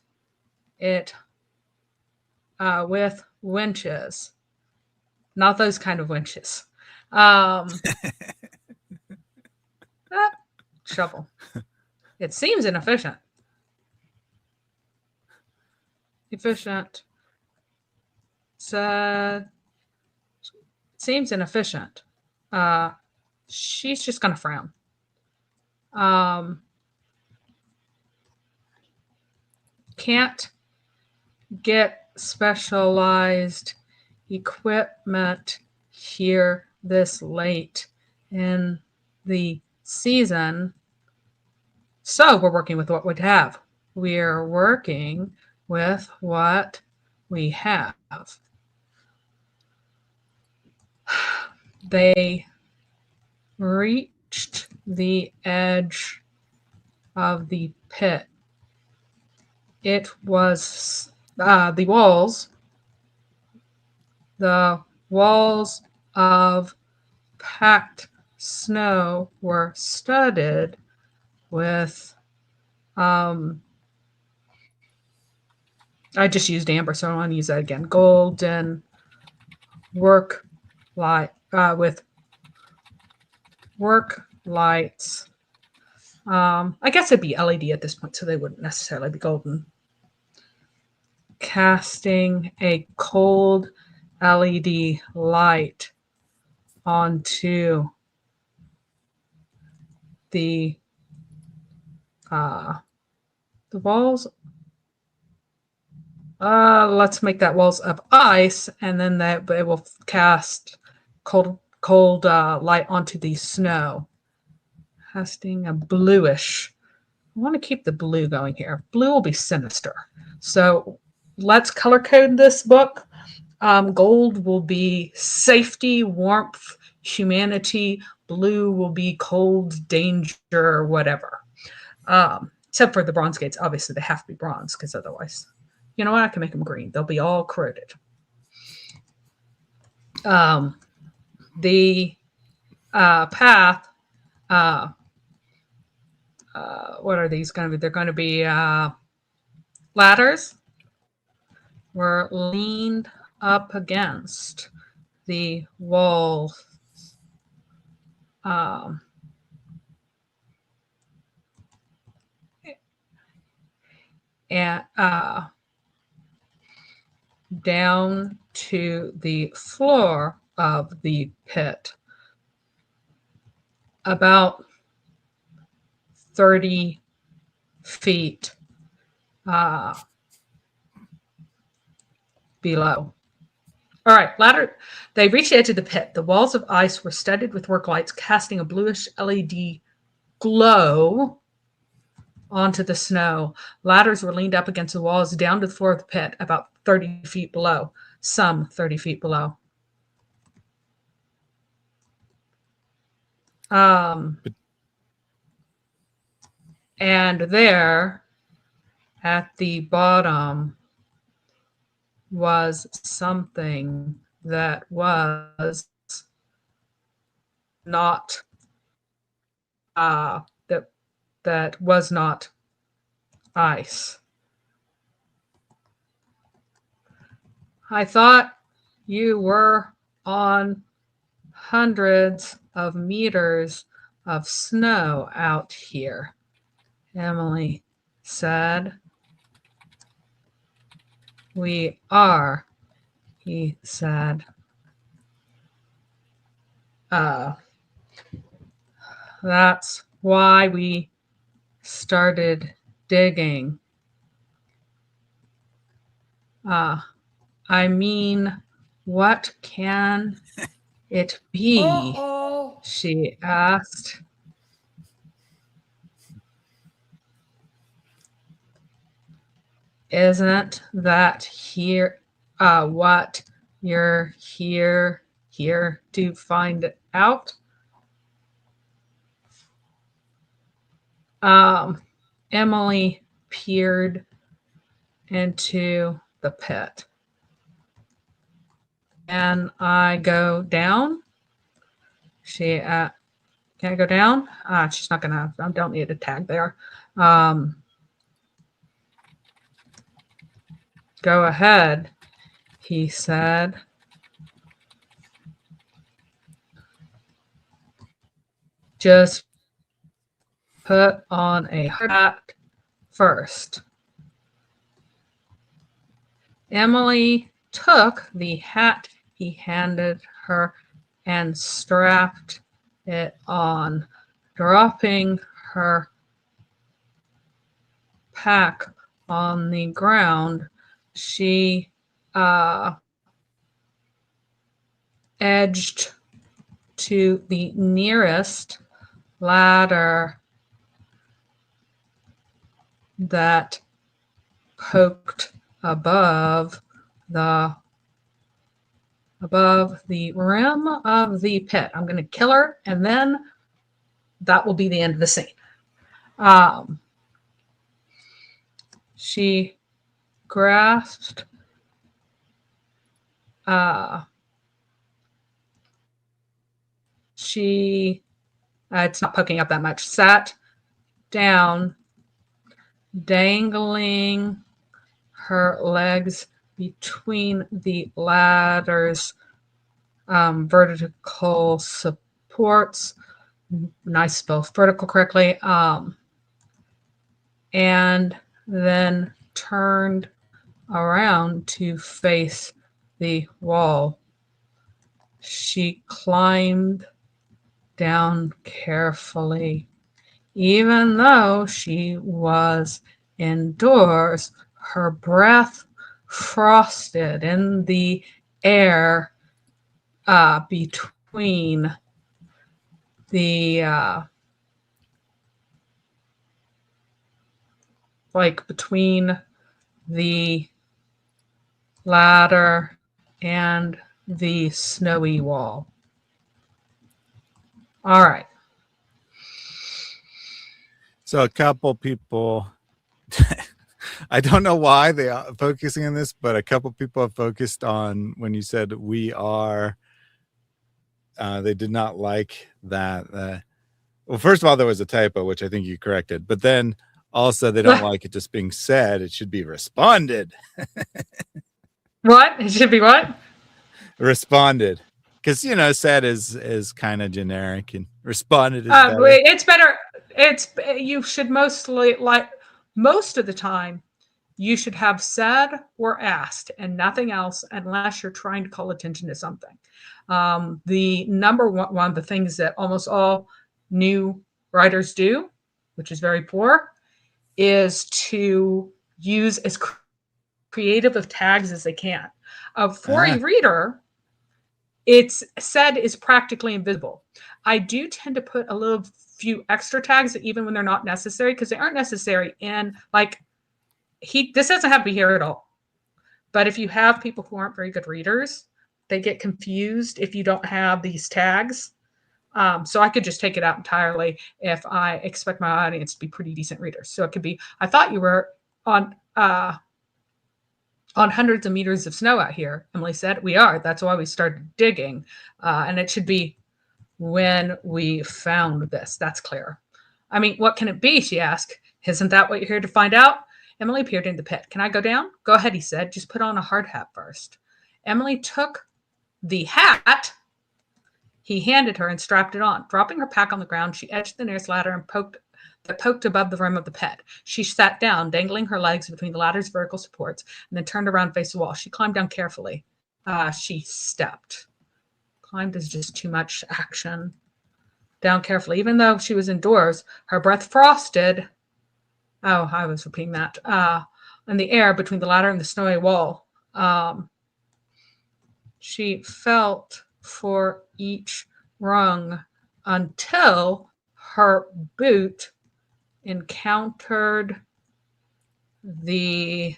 it with winches. Not those kind of winches. Shovel. It seems inefficient. Efficient. Said. Seems inefficient. She's just gonna frown. Can't get specialized equipment here this late in the season. So we're working with what we have. We're working with what we have. They reached the edge of the pit. It was the walls of packed snow were studded with, I just used amber, so I want to use that again. Golden work light, with work lights. I guess it'd be LED at this point, so they wouldn't necessarily be golden. Casting a cold LED light onto the walls. Let's make that walls of ice, and then that it will cast cold light onto the snow. Casting a bluish. I want to keep the blue going here. Blue will be sinister. So let's color code this book. Gold will be safety, warmth, humanity. Blue will be cold, danger, whatever. Except for the bronze gates. Obviously, they have to be bronze because otherwise, you know what? I can make them green. They'll be all corroded. The path, what are these going to be? They're going to be ladders. Were leaned up against the wall. And down to the floor of the pit, about 30 feet below. All right, ladder. They reached the edge of the pit. The walls of ice were studded with work lights, casting a bluish LED glow onto the snow. Ladders were leaned up against the walls down to the floor of the pit, about 30 feet below, some 30 feet below. And there, at the bottom, was something that was not that was not ice. I thought you were on hundreds of meters of snow out here, Emily said. We are, he said. That's why we started digging. I mean, what can it be? She asked. Isn't that here what you're here to find out? Emily peered into the pit. Can I go down? She can I go down? She's not gonna. I don't need a tag there. Go ahead, he said. Just put on a hat first. Emily took the hat he handed her and strapped it on, dropping her pack on the ground. She edged to the nearest ladder that poked above the rim of the pit. I'm going to kill her, and then that will be the end of the scene. She grasped she It's not poking up that much. Sat down, dangling her legs between the ladder's vertical supports. Nice spell vertical correctly. And then turned around to face the wall. She climbed down carefully. Even though she was indoors, her breath frosted in the air between the between the ladder and the snowy wall. All right. So a couple people, I don't know why they are focusing on this, but a couple people have focused on when you said we are. They did not like that. Well, first of all, there was a typo, which I think you corrected, but then also they don't like it just being said. It should be responded. What? It should be what? Responded. Because, you know, said is kind of generic, and responded is better. It's better. You should most of the time, you should have said or asked and nothing else unless you're trying to call attention to something. The number one of the things that almost all new writers do, which is very poor, is to use as creative of tags as they can. For a reader, it's said is practically invisible. I do tend to put a little few extra tags even when they're not necessary, because they aren't necessary in this doesn't have to be here at all. But if you have people who aren't very good readers, they get confused if you don't have these tags. So I could just take it out entirely if I expect my audience to be pretty decent readers. So it could be, I thought you were on hundreds of meters of snow out here. Emily said, we are. That's why we started digging. And it should be when we found this. That's clear. I mean, what can it be? She asked. Isn't that what you're here to find out? Emily peered into the pit. Can I go down? Go ahead, he said. Just put on a hard hat first. Emily took the hat he handed her and strapped it on. Dropping her pack on the ground, she edged the nearest ladder and poked above the rim of the pit. She sat down, dangling her legs between the ladder's vertical supports, and then turned around and faced the wall. She climbed down carefully. She stepped. Climbed is just too much action. Down carefully. Even though she was indoors, her breath frosted. Oh, I was repeating that. In the air between the ladder and the snowy wall. She felt for each rung until her boot encountered the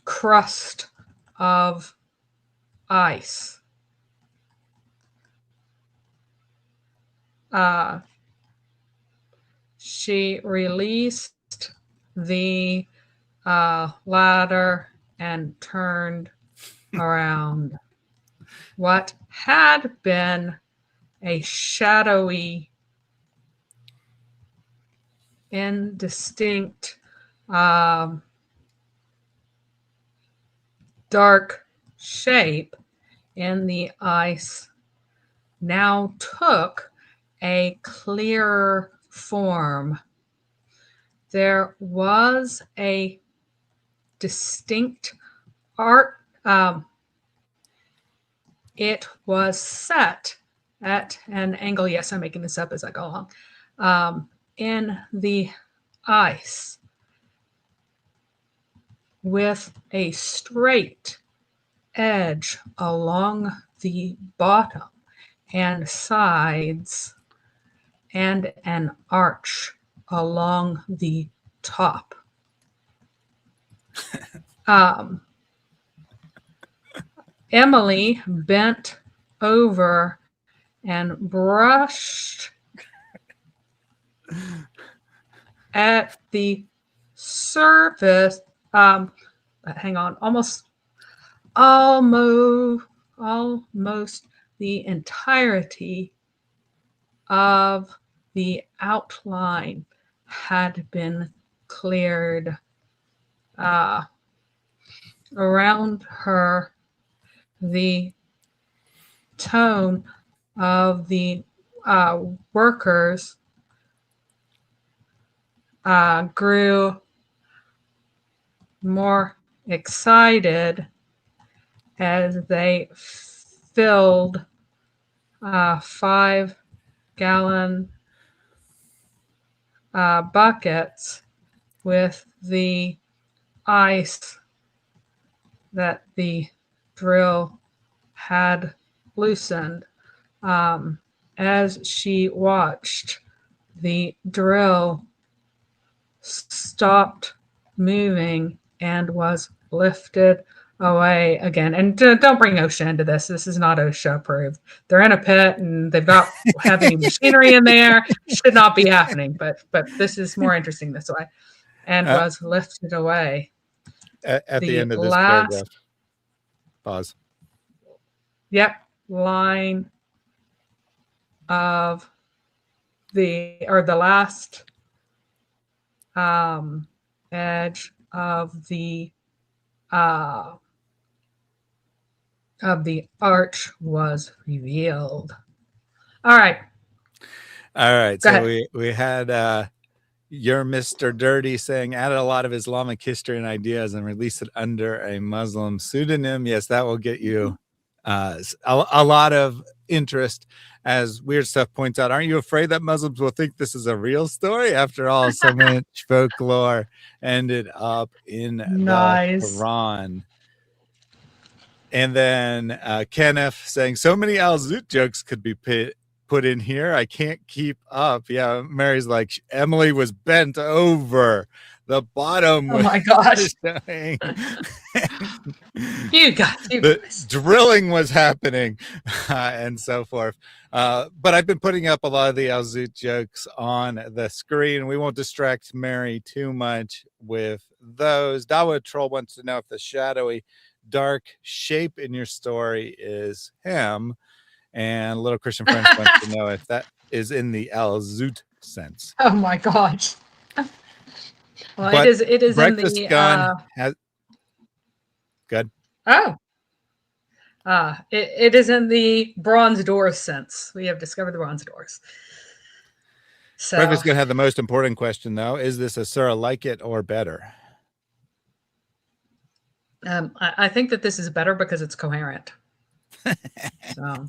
crust of ice. She released the ladder and turned around. What had been a shadowy, indistinct, dark shape in the ice now took a clearer form. There was a distinct art. It was set at an angle. Yes, I'm making this up as I go along. In the ice with a straight edge along the bottom and sides and an arch along the top. Emily bent over and brushed at the surface. Hang on, almost the entirety of the outline had been cleared. Around her, the tone of the workers grew more excited as they filled 5-gallon buckets with the ice that the drill had loosened. As she watched, the drill stopped moving and was lifted away again. And don't bring OSHA into this. This is not OSHA approved. They're in a pit and they've got heavy machinery in there. Should not be happening. But this is more interesting this way. And was lifted away. At the end of this paragraph. Pause. Yep. Line of the last edge of the arch was revealed. All right. So ahead. we had your Mr. Dirty saying added a lot of Islamic history and ideas and released it under a Muslim pseudonym. Yes, that will get you a lot of interest. As Weird Stuff points out, aren't you afraid that Muslims will think this is a real story? After all, so much folklore ended up in the Quran. And then Kenneth saying, so many Al-Zut jokes could be put in here. I can't keep up. Yeah, Mary's like, Emily was bent over. The bottom was my gosh. showing. You the drilling was happening and so forth. But I've been putting up a lot of the Al-Zut jokes on the screen. We won't distract Mary too much with those. Dawa Troll wants to know if the shadowy dark shape in your story is him. And Little Christian French wants to know if that is in the Al-Zut sense. Oh my gosh. Well, but it is Breakfast in the Gun has good. Oh. It is in the bronze doors sense. We have discovered the bronze doors. So Breakfast Gun had the most important question though. Is this a Surah like it or better? I think that this is better because it's coherent. So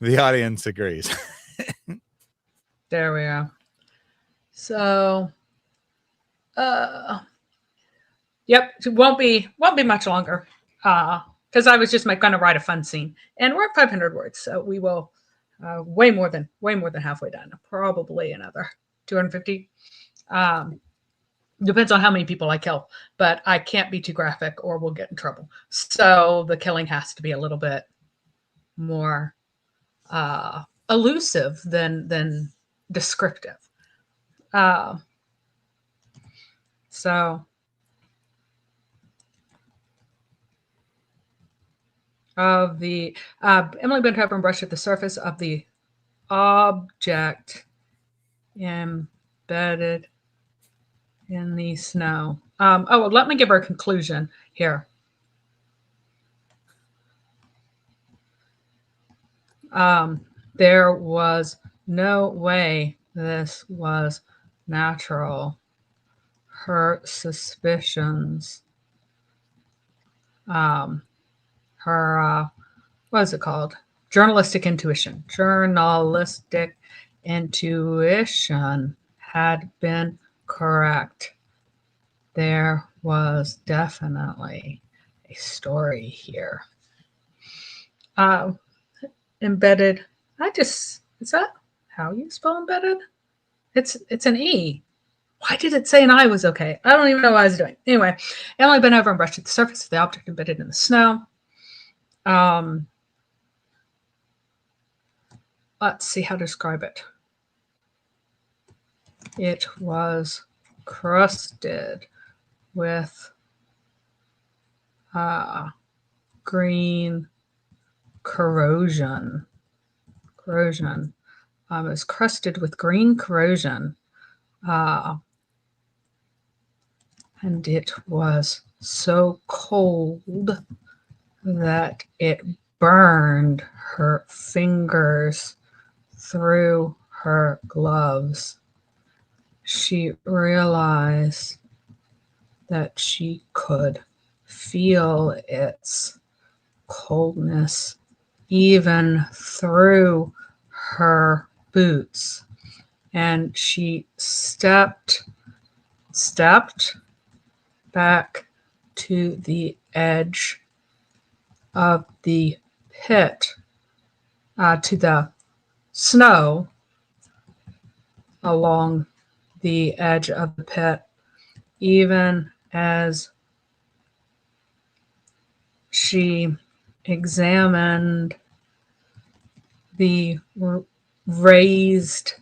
the audience agrees. There we go. So yep, it won't be much longer. Because I was just going to write a fun scene. And we're at 500 words, so we will way more than halfway done. Probably another 250. Depends on how many people I kill, but I can't be too graphic or we'll get in trouble. So the killing has to be a little bit more elusive than descriptive. So of the Emily bent over and brushed at the surface of the object embedded in the snow. Well, let me give her a conclusion here. There was no way this was natural. Her suspicions, her, what is it called? Journalistic intuition. Journalistic intuition had been correct. There was definitely a story here. Embedded. Is that how you spell embedded? It's an E. Why did it say an I was okay? I don't even know what I was doing. Anyway, Emily bent over and brushed at the surface of the object embedded in the snow. Let's see how to describe it. It was crusted with green corrosion. It was crusted with green corrosion. And it was so cold that it burned her fingers through her gloves. She realized that she could feel its coldness even through her boots. And she stepped back to the edge of the pit, to the snow along the edge of the pit, even as she examined the raised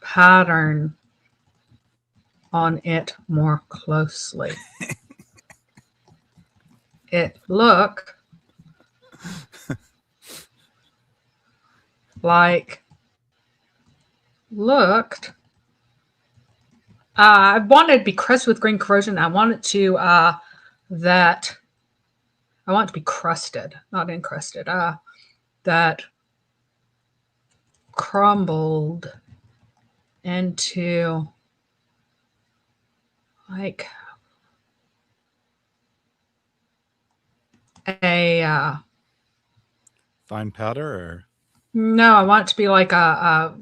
pattern on it more closely. It looked I wanted it to be crusted with green corrosion. I want it to be crusted, not encrusted. That crumbled into like a Fine powder, or no, I want it to be like a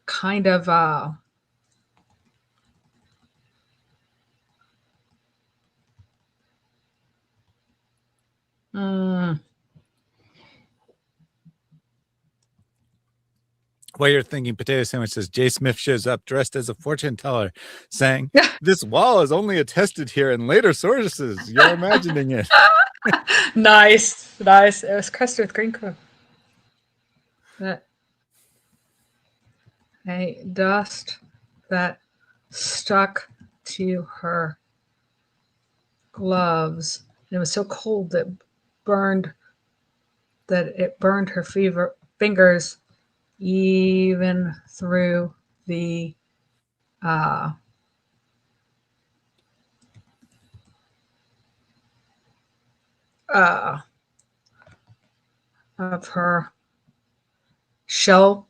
kind of while you're thinking potato sandwiches, Jay Smith shows up dressed as a fortune teller, saying, "This wall is only attested here in later sources. You're imagining it." nice. It was crusted with green corrosion. That a dust that stuck to her gloves. And it was so cold that it burned her fingers even through the of her shell.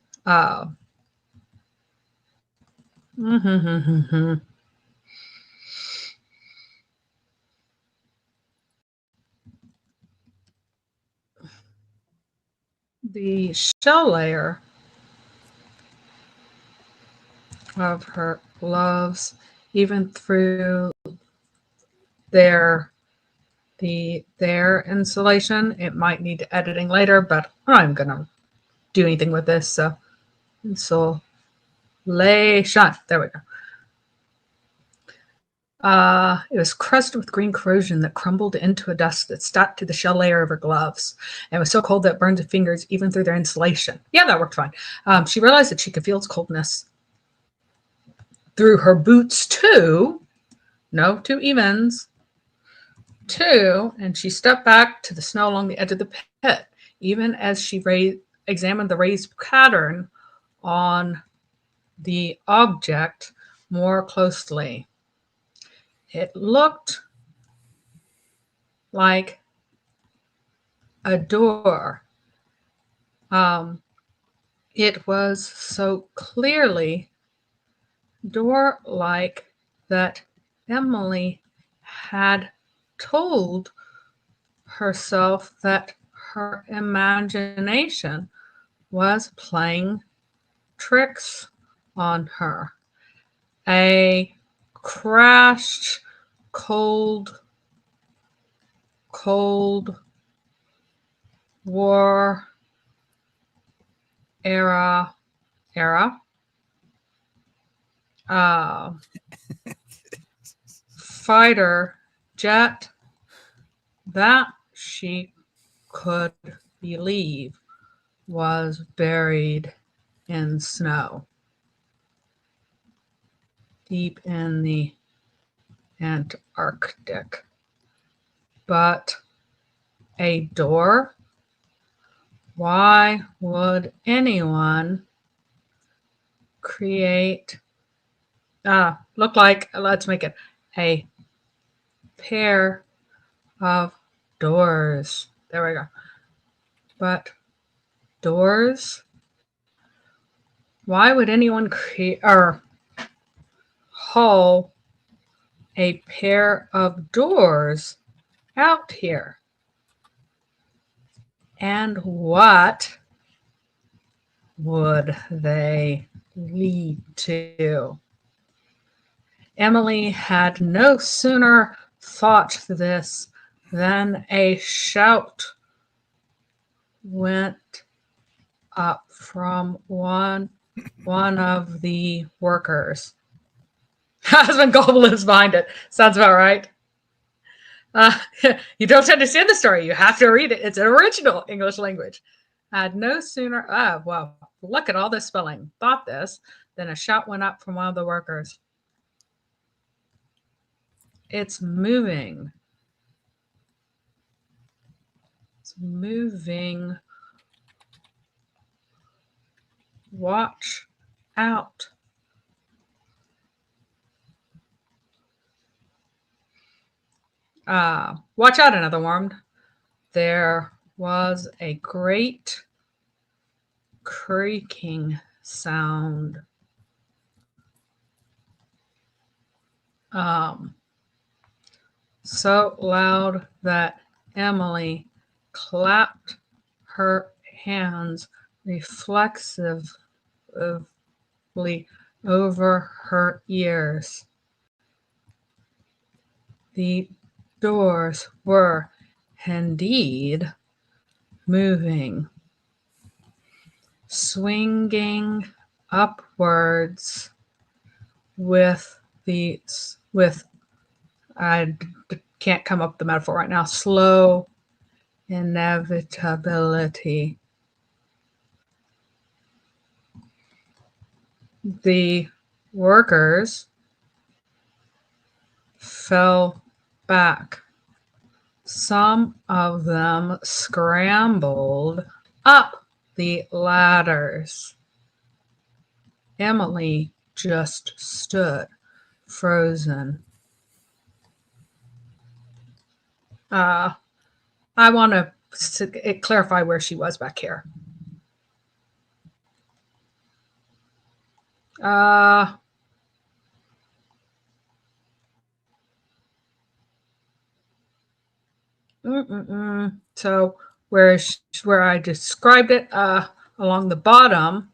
The shell layer of her gloves, even through their insulation. It might need editing later, but I'm not gonna do anything with this. So insulation. There we go. It was crusted with green corrosion that crumbled into a dust that stuck to the shell layer of her gloves. And it was so cold that it burned her fingers even through their insulation. Yeah, that worked fine. She realized that she could feel its coldness through her boots too. No two evens. Two, and she stepped back to the snow along the edge of the pit, even as she examined the raised pattern on the object more closely. It looked like a door. It was so clearly door-like that Emily had told herself that her imagination was playing tricks on her. A crashed, cold war era fighter jet that she could believe was buried in snow deep in the Antarctic. But a door? Why would anyone create, look like, let's make it a pair of doors. There we go. But doors? Why would anyone create or haul a pair of doors out here? And what would they lead to? Emily had no sooner thought this than a shout went up from one of the workers. Husband Goble is behind it. Sounds about right. You don't understand the story. You have to read it. It's an original English language. Had no sooner, well, look at all this spelling. Thought this, then a shout went up from one of the workers. It's moving. It's moving. Watch out. Watch out, another warned. There was a great creaking sound. So loud that Emily clapped her hands reflexively over her ears. The doors were indeed moving, swinging upwards I can't come up with the metaphor right now, slow inevitability. The workers fell back. Some of them scrambled up the ladders. Emily just stood frozen. I want to clarify where she was back here. So where I described it, along the bottom,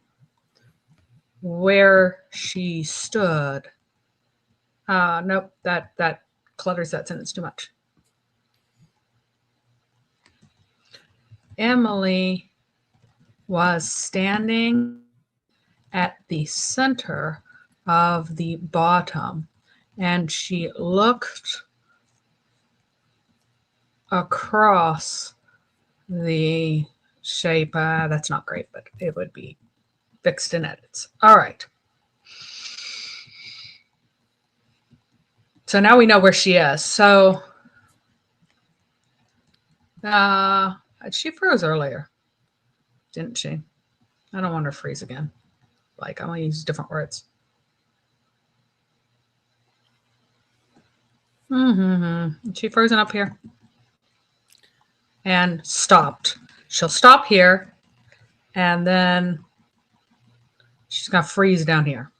where she stood. Nope, that clutters that sentence too much. Emily was standing at the center of the bottom, and she looked across the shape. That's not great, but it would be fixed in edits. All right. So now we know where she is. So she froze earlier, didn't she? I don't want her to freeze again. Like, I want to use different words. She frozen up here and stopped. She'll stop here, and then she's going to freeze down here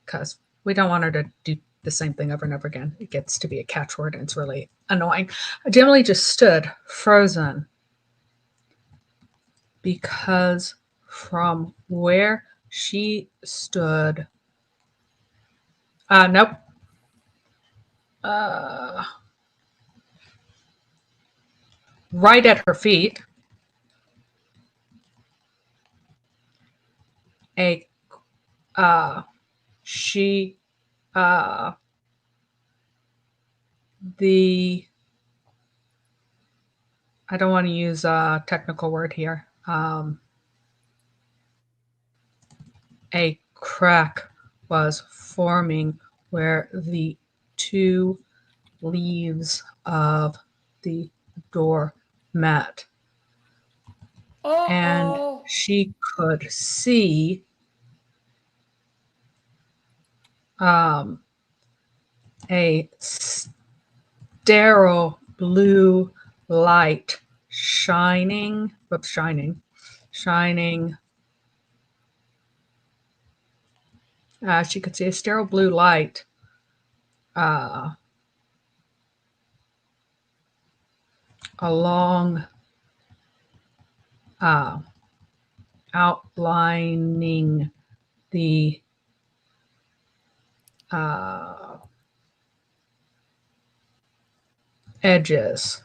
because we don't want her to do the same thing over and over again. It gets to be a catchword, and it's really annoying. Emily just stood frozen because from where she stood, nope. Right at her feet, I don't want to use a technical word here. A crack was forming where the two leaves of the doormat. And she could see a sterile blue light shining. She could see a sterile blue light along outlining the edges,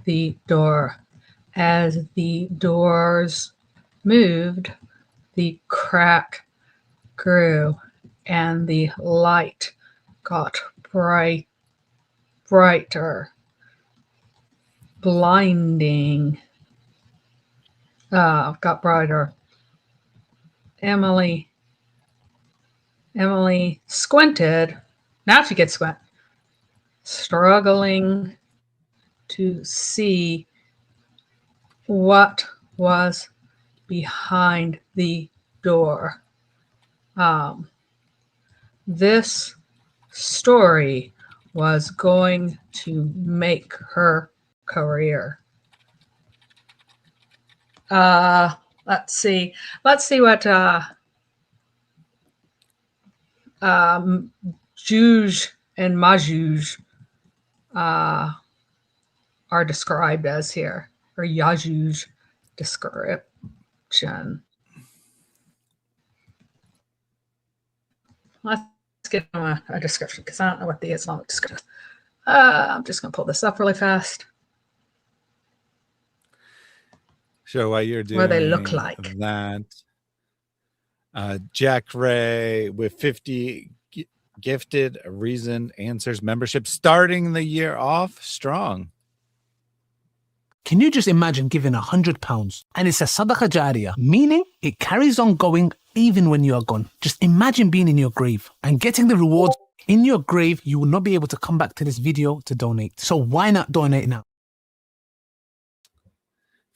the door. As the doors moved, the crack grew and the light got brighter, blinding. Got brighter. Emily squinted. Now she gets squint, struggling to see what was behind the door. This story was going to make her career. Let's see what Juge and Majuge are described as here, or Yajuj description. Let's get them a description because I don't know what the Islamic description is. I'm just going to pull this up really fast. Show why you're doing what they look like. that. Jack Ray with 50 gifted reasoned answers membership, starting the year off strong. Can you just imagine giving £100 and it's a sadaqah jariyah, meaning it carries on going even when you are gone? Just imagine being in your grave and getting the rewards in your grave. You will not be able to come back to this video to donate. So why not donate now?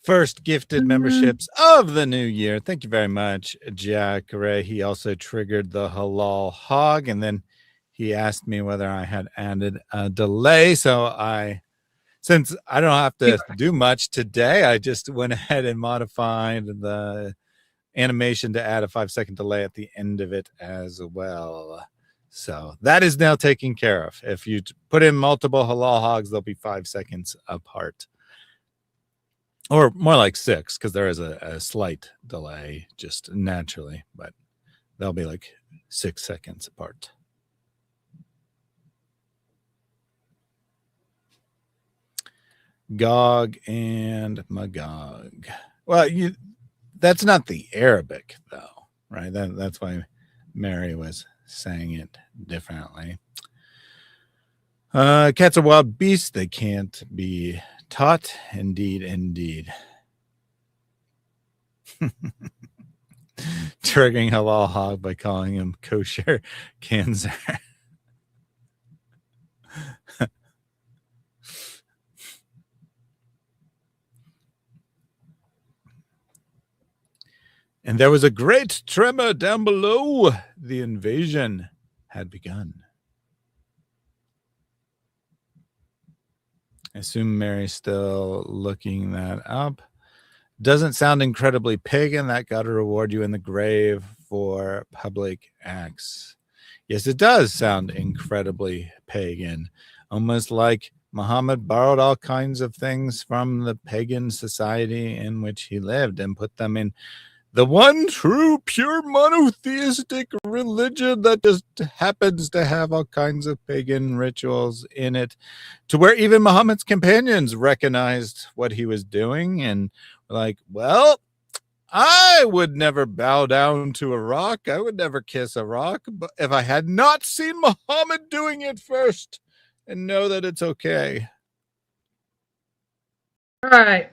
First gifted memberships of the new year. Thank you very much, Jack Ray. He also triggered the halal hog, and then he asked me whether I had added a delay. So since I don't have to do much today, I just went ahead and modified the animation to add a 5-second delay at the end of it as well. So that is now taken care of. If you put in multiple halal hogs, they'll be 5 seconds apart. Or more like 6, because there is a slight delay just naturally, but they'll be like 6 seconds apart. Gog and Magog. Well, that's not the Arabic, though, right? That's why Mary was saying it differently. Cats are wild beasts. They can't be taught. Indeed, indeed. Triggering halal hog by calling him kosher cancer. And there was a great tremor down below. The invasion had begun. I assume Mary's still looking that up. Doesn't sound incredibly pagan. That got to reward you in the grave for public acts. Yes, it does sound incredibly pagan. Almost like Muhammad borrowed all kinds of things from the pagan society in which he lived and put them in the one true, pure, monotheistic religion that just happens to have all kinds of pagan rituals in it, to where even Muhammad's companions recognized what he was doing and were like, well, I would never bow down to a rock. I would never kiss a rock, but if I had not seen Muhammad doing it first and know that it's okay. All right.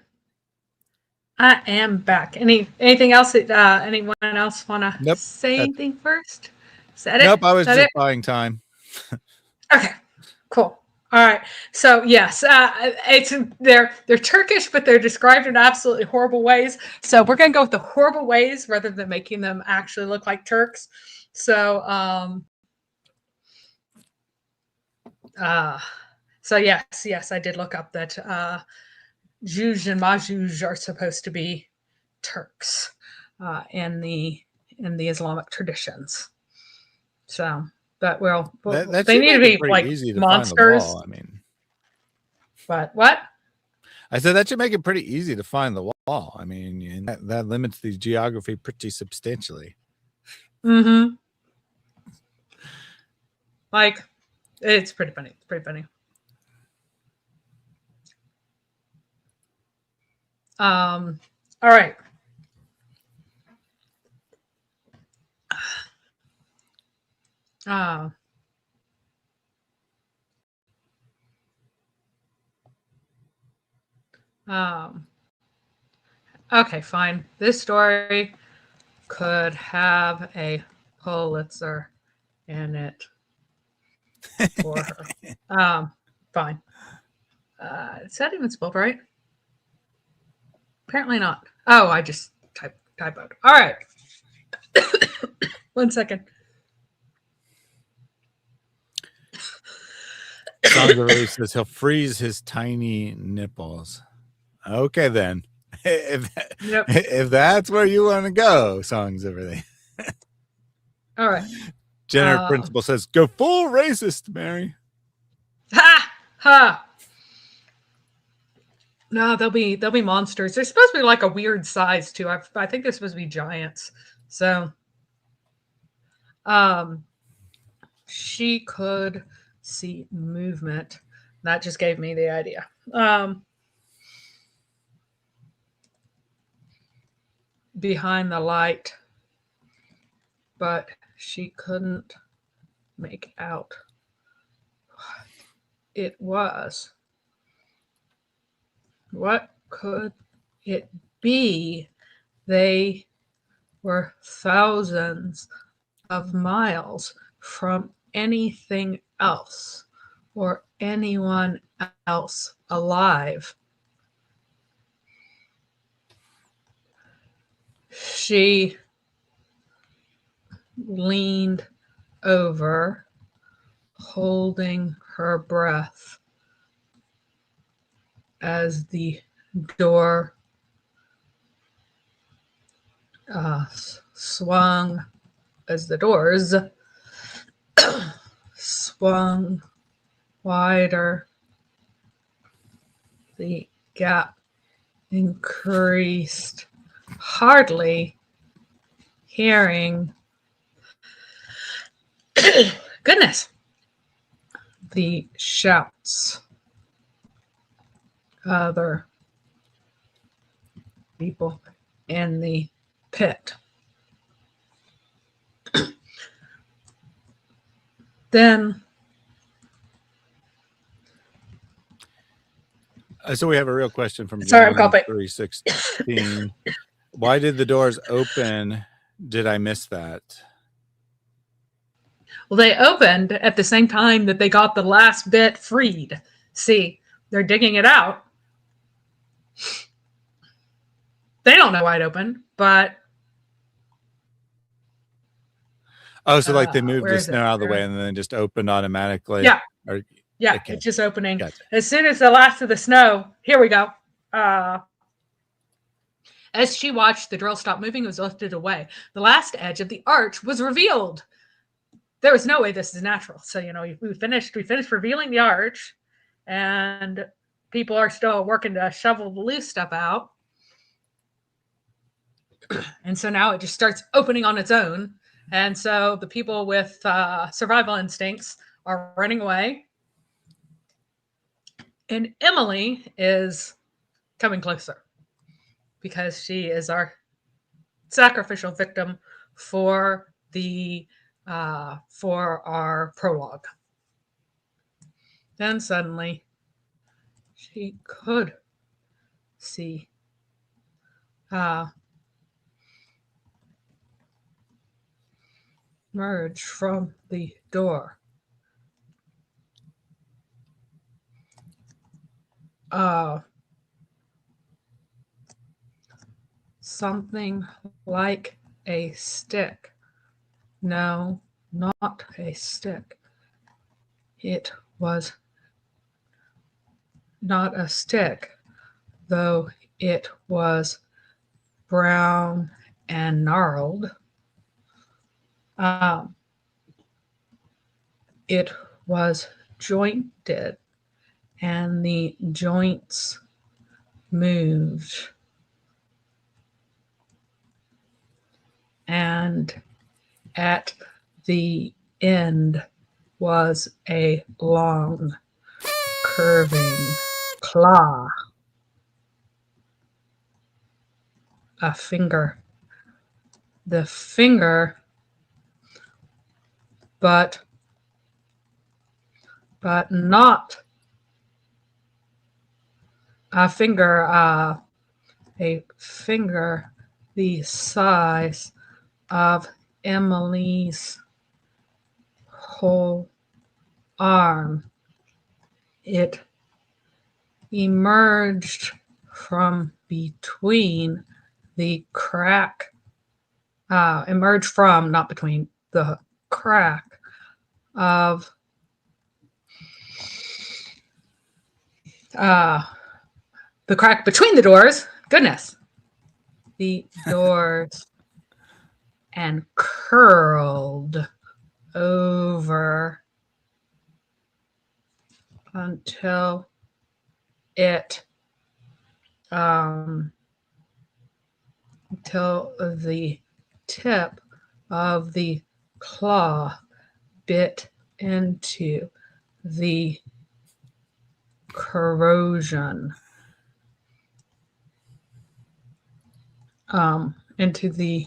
I am back. Anything else that anyone else want to say anything first? Is that it? Nope, I was just buying time. Okay, cool. All right. So yes, it's they're Turkish, but they're described in absolutely horrible ways. So we're gonna go with the horrible ways rather than making them actually look like Turks. So so yes, I did look up that Juj and Majuj are supposed to be Turks in the Islamic traditions. So, but That they should need to make it be pretty like easy to find the monsters. wall. I mean, But what? I said that should make it pretty easy to find the wall. I mean, and that limits the geography pretty substantially. Mm-hmm. Like, it's pretty funny. It's pretty funny. All right. Uh, um, okay, fine. This story could have a Pulitzer in it for her. Fine. Is that even spelled right? Apparently not. Oh, I just typoed. All right. 1 second. Sandra says he'll freeze his tiny nipples. Okay, then. If that's where you want to go, songs, everything. All right. Jenner Principal says, go full racist, Mary. Ha! Ha! No, they'll be monsters. They're supposed to be like a weird size too. I think they're supposed to be giants. So, she could see movement. That just gave me the idea. Behind the light, but she couldn't make out what it was. What could it be? They were thousands of miles from anything else or anyone else alive. She leaned over, holding her breath as the door swung, as the doors swung wider. The gap increased, hardly hearing. Goodness. The shouts. Other people in the pit. Then. So we have a real question from Sorry, I'm John coughing. 316. Why did the doors open? Did I miss that? Well, they opened at the same time that they got the last bit freed. See, they're digging it out. They don't know why it opened, but. Oh, so like they moved where the is snow it? out of the way and then just opened automatically? Yeah. Or, Yeah, okay. it's just opening. Gotcha. As soon as the last of the snow, here we go. As she watched, the drill stop moving, it was lifted away. The last edge of the arch was revealed. There was no way this is natural. So, we finished revealing the arch, and people are still working to shovel the loose stuff out. And so now it just starts opening on its own. And so the people with survival instincts are running away. And Emily is coming closer because she is our sacrificial victim for our prologue. Then suddenly she could see merge from the door. uh, something like a stick. No, not a stick. It was not a stick, though it was brown and gnarled. Um, it was jointed, and the joints moved. And at the end was a long, curving claw, a finger. The finger, but not a finger, a finger the size of Emily's whole arm. It emerged from between the crack, emerged from, not between, the crack of the crack between the doors. Goodness. The doors and curled over until it until the tip of the claw bit into the corrosion, into the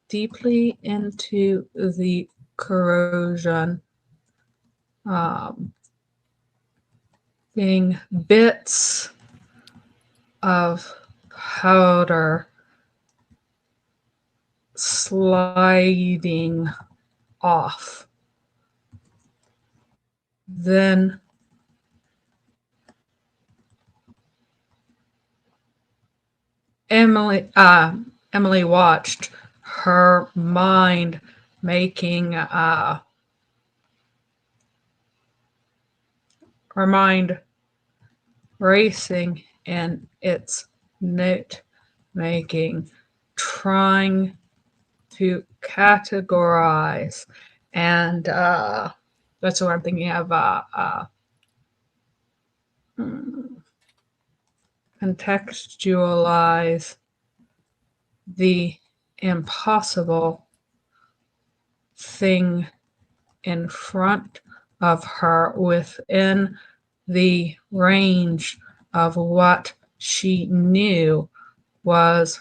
deeply into the corrosion, being bits of powder sliding off. Then Emily watched, her mind making her mind racing in its note making, trying to categorize, and that's what I'm thinking of, contextualize the impossible thing in front of her within the range of what she knew was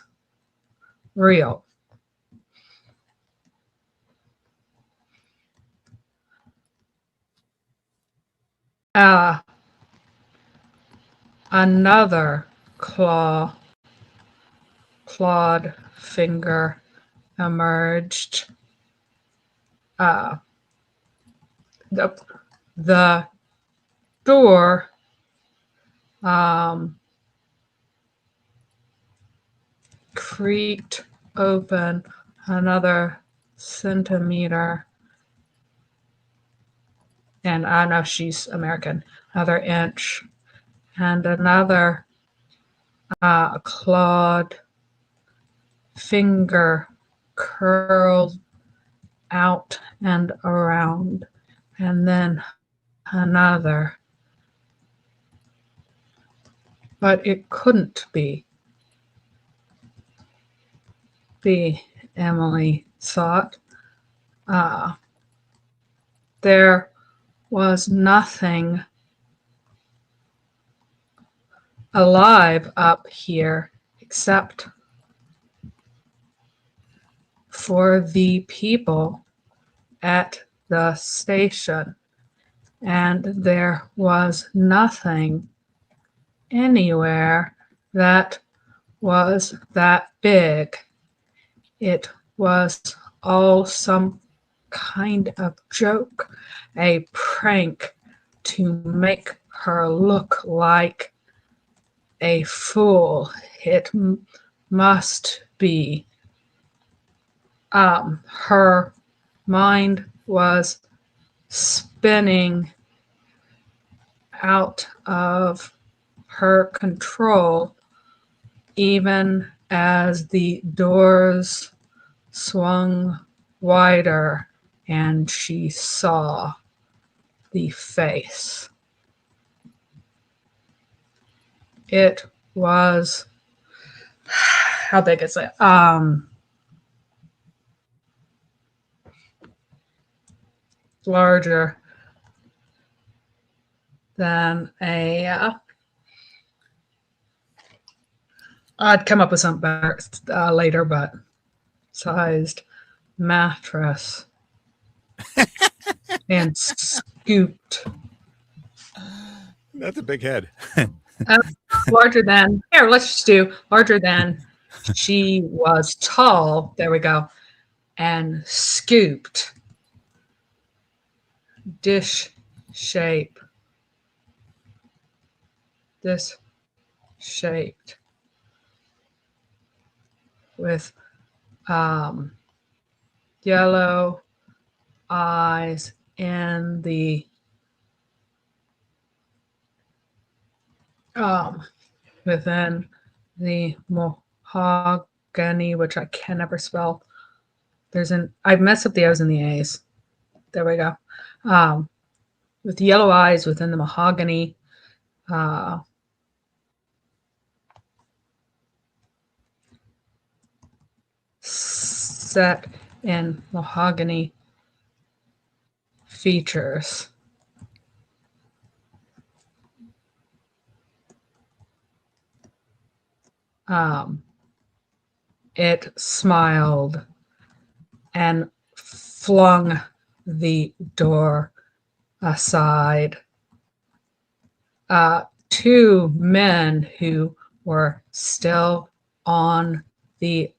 real. Another clawed finger emerged. The door creaked open another centimeter, and I know she's American, another inch, and another clawed finger curled out and around, and then another. But it couldn't be, Emily thought. There was nothing alive up here except for the people at the station, and there was nothing anywhere that was that big. It was all some kind of joke, a prank to make her look like a fool. It must be. Her mind was spinning out of her control even as the doors swung wider and she saw the face. It was, how big is it? Larger than a, I'd come up with something better later, but sized mattress and scooped. That's a big head. Larger than, here, let's just do larger than. She was tall, there we go, and scooped. Dish shape. This shaped with yellow eyes in the within the mahogany, which I can never spell. I mess up the O's and the A's. There we go. With the yellow eyes within the mahogany. Set in mahogany features. It smiled and flung the door aside. Two men who were still on the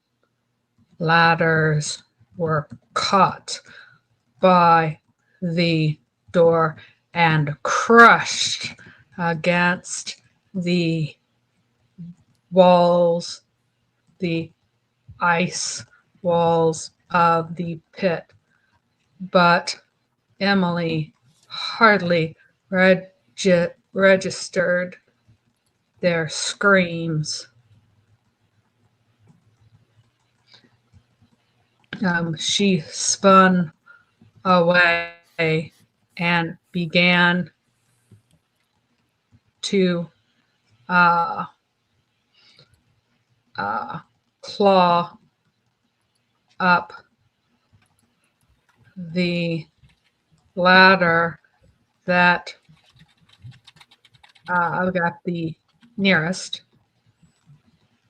ladders were caught by the door and crushed against the walls, the ice walls of the pit. But Emily hardly registered their screams. She spun away and began to claw up the ladder that I've got the nearest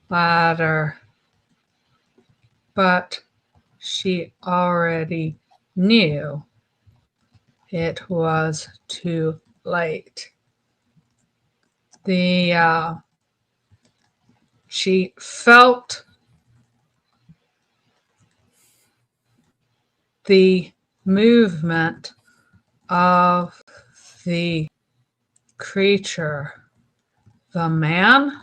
ladder, but she already knew it was too late. She felt the movement of the creature, the man,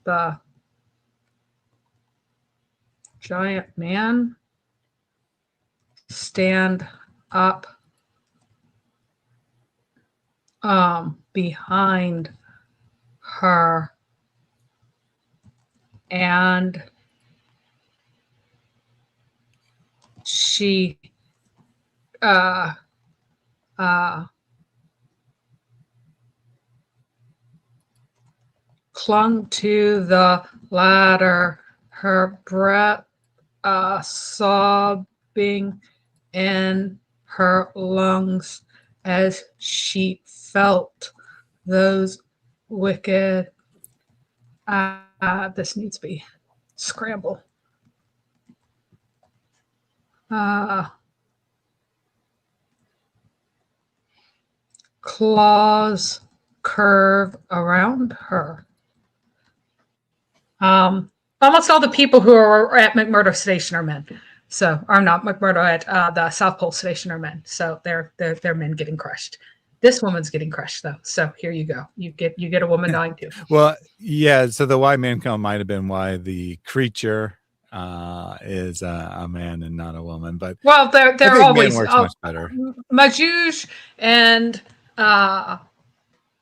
the giant man, stand up behind her, and she clung to the ladder, her breath sobbing in her lungs as she felt those wicked, this needs to be scramble. Claws curve around her. Almost all the people who are at McMurdo Station are men. So, or not McMurdo at the South Pole Station are men. So they're men getting crushed. This woman's getting crushed though. So here you go. You get a woman dying too. Well, yeah. So the why man come might have been why the creature is a man and not a woman. But well, they're I think always man works much better. Majuj and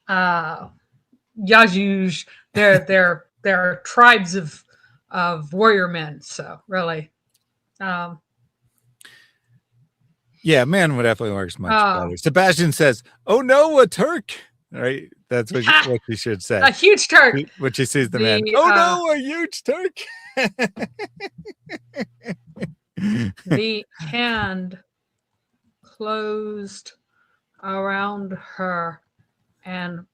Yajuj. They're tribes of warrior men. So really. Yeah, man would definitely works much better. Sebastian says, "Oh no, a Turk!" Right? That's what you should say. A huge Turk. When she sees the man. Oh no, a huge Turk! The hand closed around her and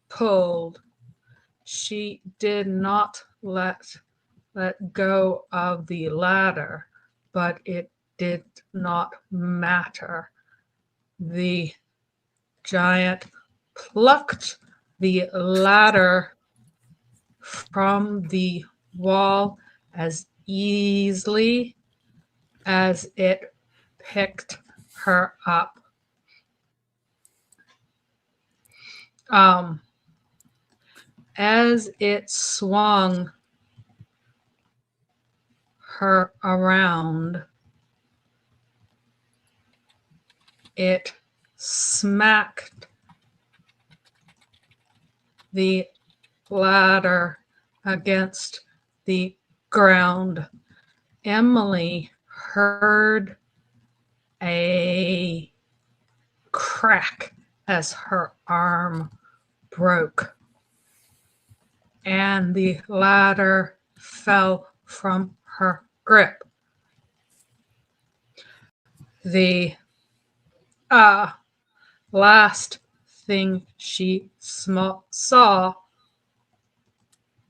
pulled. She did not let go of the ladder, but it did not matter. The giant plucked the ladder from the wall as easily as it picked her up. As it swung her around, it smacked the ladder against the ground. Emily heard a crack as her arm broke, and the ladder fell from her grip. The last thing she saw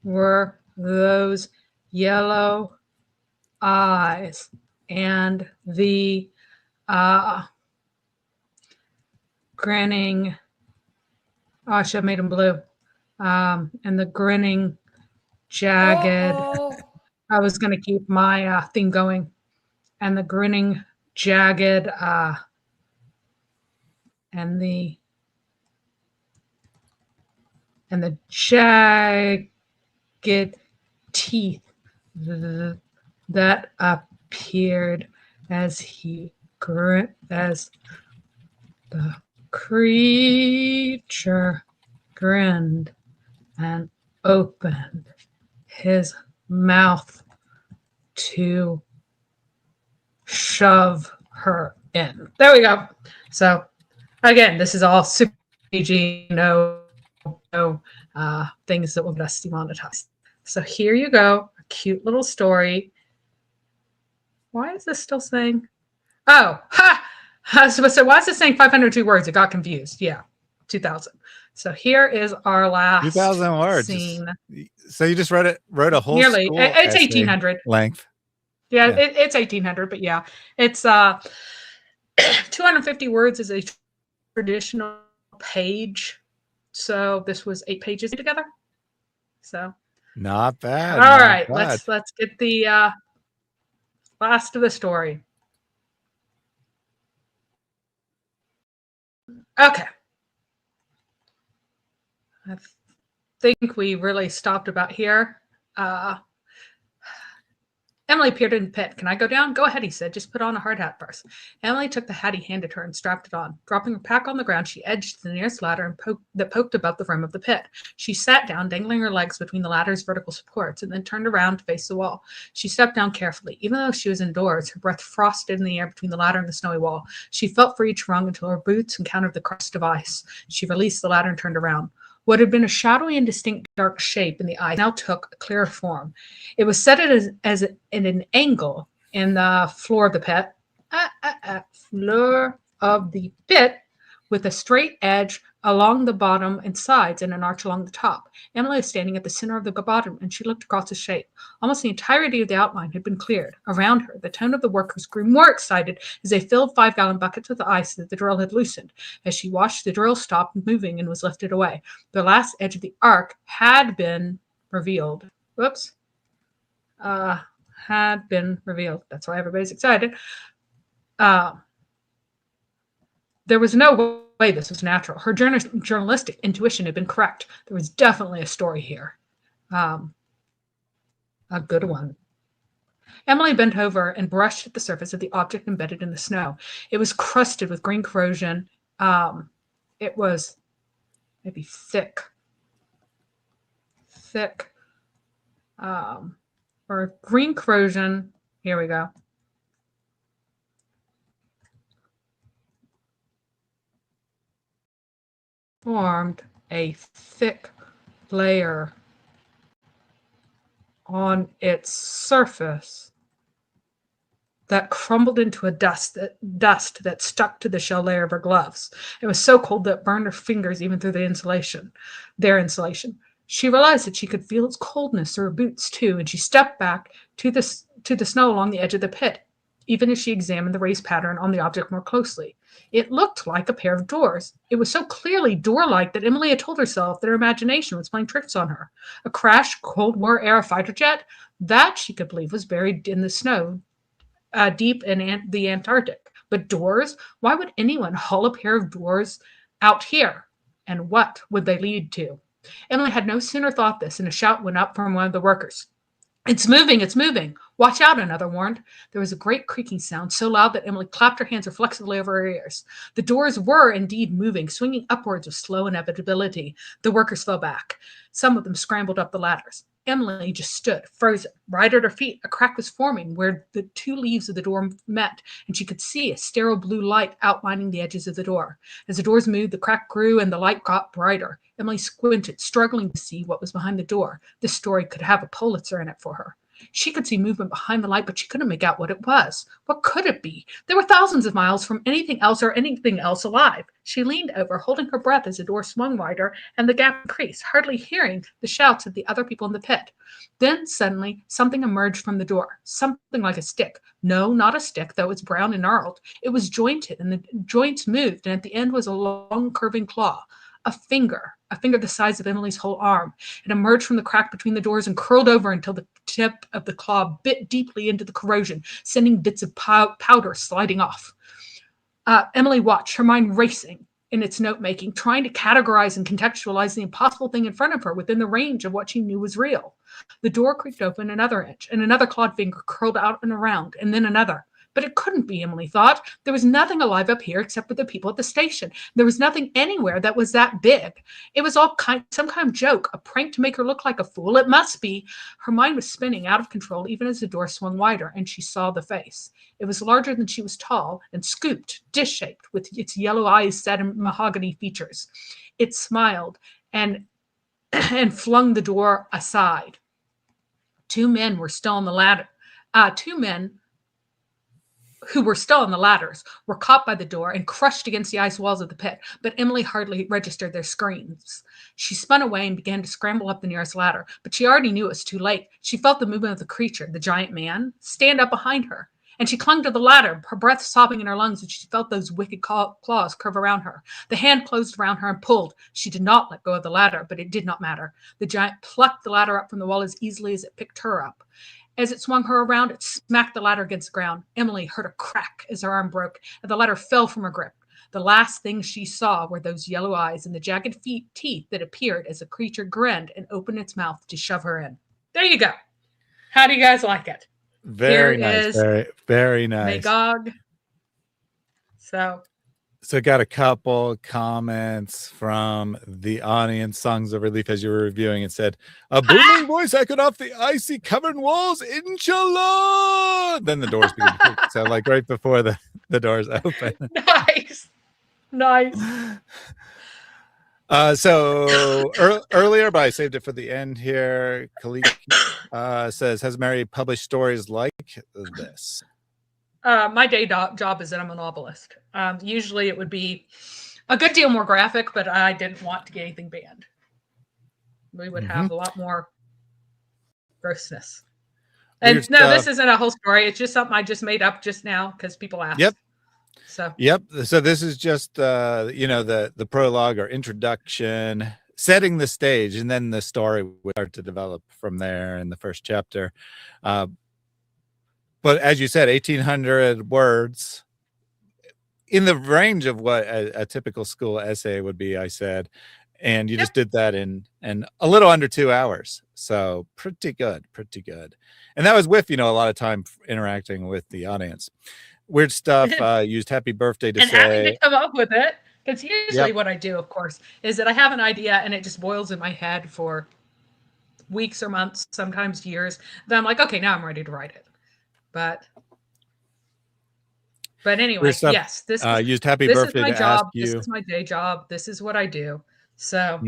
were those yellow eyes and the grinning. Oh, I should have made them blue. And the grinning, jagged. I was going to keep my thing going. And the grinning, jagged, and the jagged teeth that appeared as as the creature grinned and opened his mouth to shove her in. There we go. So again, this is all super PG, no things that will get us demonetized. So here you go, a cute little story. Why is this still saying? Oh, ha! So why is it saying 502 words? It got confused. Yeah, 2,000. So here is our last 2,000 words. scene. So you just wrote a whole Nearly. school It's essay 1,800 length. Yeah, it's 1,800, but yeah, it's 250 words is a traditional page. So this was 8 pages together. So not bad. All right, let's get the last of the story. Okay. I think we really stopped about here. Emily appeared in the pit. Can I go down? Go ahead, he said. Just put on a hard hat first. Emily took the hat he handed her and strapped it on. Dropping her pack on the ground, she edged to the nearest ladder and poked above the rim of the pit. She sat down, dangling her legs between the ladder's vertical supports, and then turned around to face the wall. She stepped down carefully. Even though she was indoors, her breath frosted in the air between the ladder and the snowy wall. She felt for each rung until her boots encountered the crust of ice. She released the ladder and turned around. What had been a shadowy and distinct dark shape in the ice now took a clearer form. It was set as in an angle in the floor of the pit, with a straight edge along the bottom and sides and an arch along the top. Emily was standing at the center of the bottom, and she looked across the shape. Almost the entirety of the outline had been cleared. Around her, the tone of the workers grew more excited as they filled 5-gallon buckets with the ice that the drill had loosened. As she watched, the drill stopped moving and was lifted away. The last edge of the arc had been revealed. had been revealed. That's why everybody's excited. There was no way this was natural. Her journalistic intuition had been correct. There was definitely a story here. A good one. Emily bent over and brushed at the surface of the object embedded in the snow. It was crusted with green corrosion. It was maybe thick, or green corrosion. Here we go. Formed a thick layer on its surface that crumbled into a dust that stuck to the shell layer of her gloves. It was so cold that it burned her fingers even through their insulation. She realized that she could feel its coldness through her boots too, and she stepped back to the snow along the edge of the pit, even as she examined the raised pattern on the object more closely. It looked like a pair of doors. It was so clearly door-like that Emily had told herself that her imagination was playing tricks on her. A crashed Cold War-era fighter jet, that she could believe was buried in the snow deep in the Antarctic. But doors? Why would anyone haul a pair of doors out here? And what would they lead to? Emily had no sooner thought this than a shout went up from one of the workers. "It's moving, it's moving. Watch out," another warned. There was a great creaking sound, so loud that Emily clapped her hands reflexively over her ears. The doors were indeed moving, swinging upwards with slow inevitability. The workers fell back. Some of them scrambled up the ladders. Emily just stood, frozen. Right at her feet, a crack was forming where the two leaves of the door met, and she could see a sterile blue light outlining the edges of the door. As the doors moved, the crack grew and the light got brighter. Emily squinted, struggling to see what was behind the door. This story could have a Pulitzer in it for her. She could see movement behind the light, but she couldn't make out what it was. What could it be? They were thousands of miles from anything else or anything else alive. She leaned over, holding her breath as the door swung wider and the gap increased, hardly hearing the shouts of the other people in the pit. Then suddenly something emerged from the door, something like a stick. No, not a stick, though it's brown and gnarled. It was jointed, and the joints moved, and at the end was a long curving claw. A finger the size of Emily's whole arm. It emerged from the crack between the doors and curled over until the tip of the claw bit deeply into the corrosion, sending bits of powder sliding off. Emily watched, her mind racing in its note-making, trying to categorize and contextualize the impossible thing in front of her within the range of what she knew was real. The door creaked open another inch, and another clawed finger curled out and around, and then another. But it couldn't be, Emily thought. There was nothing alive up here except for the people at the station. There was nothing anywhere that was that big. It was all some kind of joke, a prank to make her look like a fool. It must be. Her mind was spinning out of control even as the door swung wider, and she saw the face. It was larger than she was tall and scooped, dish-shaped, with its yellow eyes set in mahogany features. It smiled and flung the door aside. Two men were still on the ladder. Two men who were still on the ladders were caught by the door and crushed against the ice walls of the pit, but Emily hardly registered their screams. She spun away and began to scramble up the nearest ladder, but she already knew it was too late. She felt the movement of the creature, the giant man, stand up behind her, and she clung to the ladder, her breath sobbing in her lungs as she felt those wicked claws curve around her. The hand closed around her and pulled. She did not let go of the ladder, but it did not matter. The giant plucked the ladder up from the wall as easily as it picked her up. As it swung her around, it smacked the ladder against the ground. Emily heard a crack as her arm broke, and the ladder fell from her grip. The last thing she saw were those yellow eyes and the jagged teeth that appeared as the creature grinned and opened its mouth to shove her in. There you go. How do you guys like it? Very nice. Very, very nice. Magog. So got a couple comments from the audience. Songs of Relief, as you were reviewing, it said, "A booming voice echoed off the icy covered walls, inshallah." Then the doors began to creak. So like right before the doors open. Nice. So earlier, but I saved it for the end here. Kalik says, "Has Mary published stories like this?" My day job is that I'm a novelist. Usually it would be a good deal more graphic, but I didn't want to get anything banned. We would have a lot more grossness. And this isn't a whole story. It's just something I just made up just now because people asked. Yep. Yep. So this is just the prologue or introduction, setting the stage, and then the story would start to develop from there in the first chapter. But as you said, 1,800 words in the range of what a typical school essay would be, I said. And you just did that in a little under 2 hours. So pretty good, pretty good. And that was with, a lot of time interacting with the audience. Weird stuff. Used happy birthday to and say. having to come up with it. Because usually what I do, of course, is that I have an idea and it just boils in my head for weeks or months, sometimes years. Then I'm like, okay, now I'm ready to write it. But anyway, yes, this used happy this birthday is my to job. ask you. This is my day job. This is what I do. So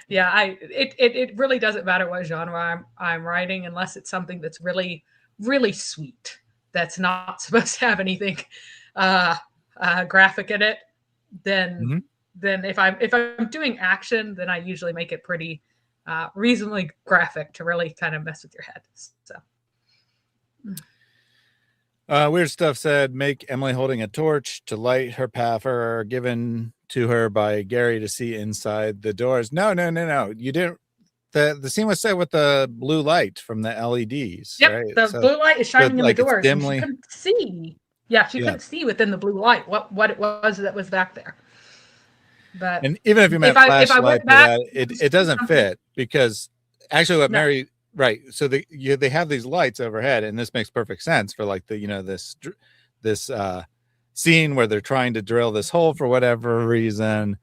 yeah, it really doesn't matter what genre I'm writing, unless it's something that's really, really sweet. That's not supposed to have anything graphic in it. Then if I'm doing action, then I usually make it pretty reasonably graphic to really kind of mess with your head. So. Weird stuff said, make Emily holding a torch to light her path or given to her by Gary to see inside the doors. No. You didn't. The scene was set with the blue light from the LEDs. Yep, right? the blue light is shining in the doors. Dimly. She couldn't see. Yeah, she couldn't see within the blue light what it was that was back there. But and even if you meant flashlight, it doesn't fit, because actually what Mary. Right. So they have these lights overhead, and this makes perfect sense for like this scene where they're trying to drill this hole for whatever reason,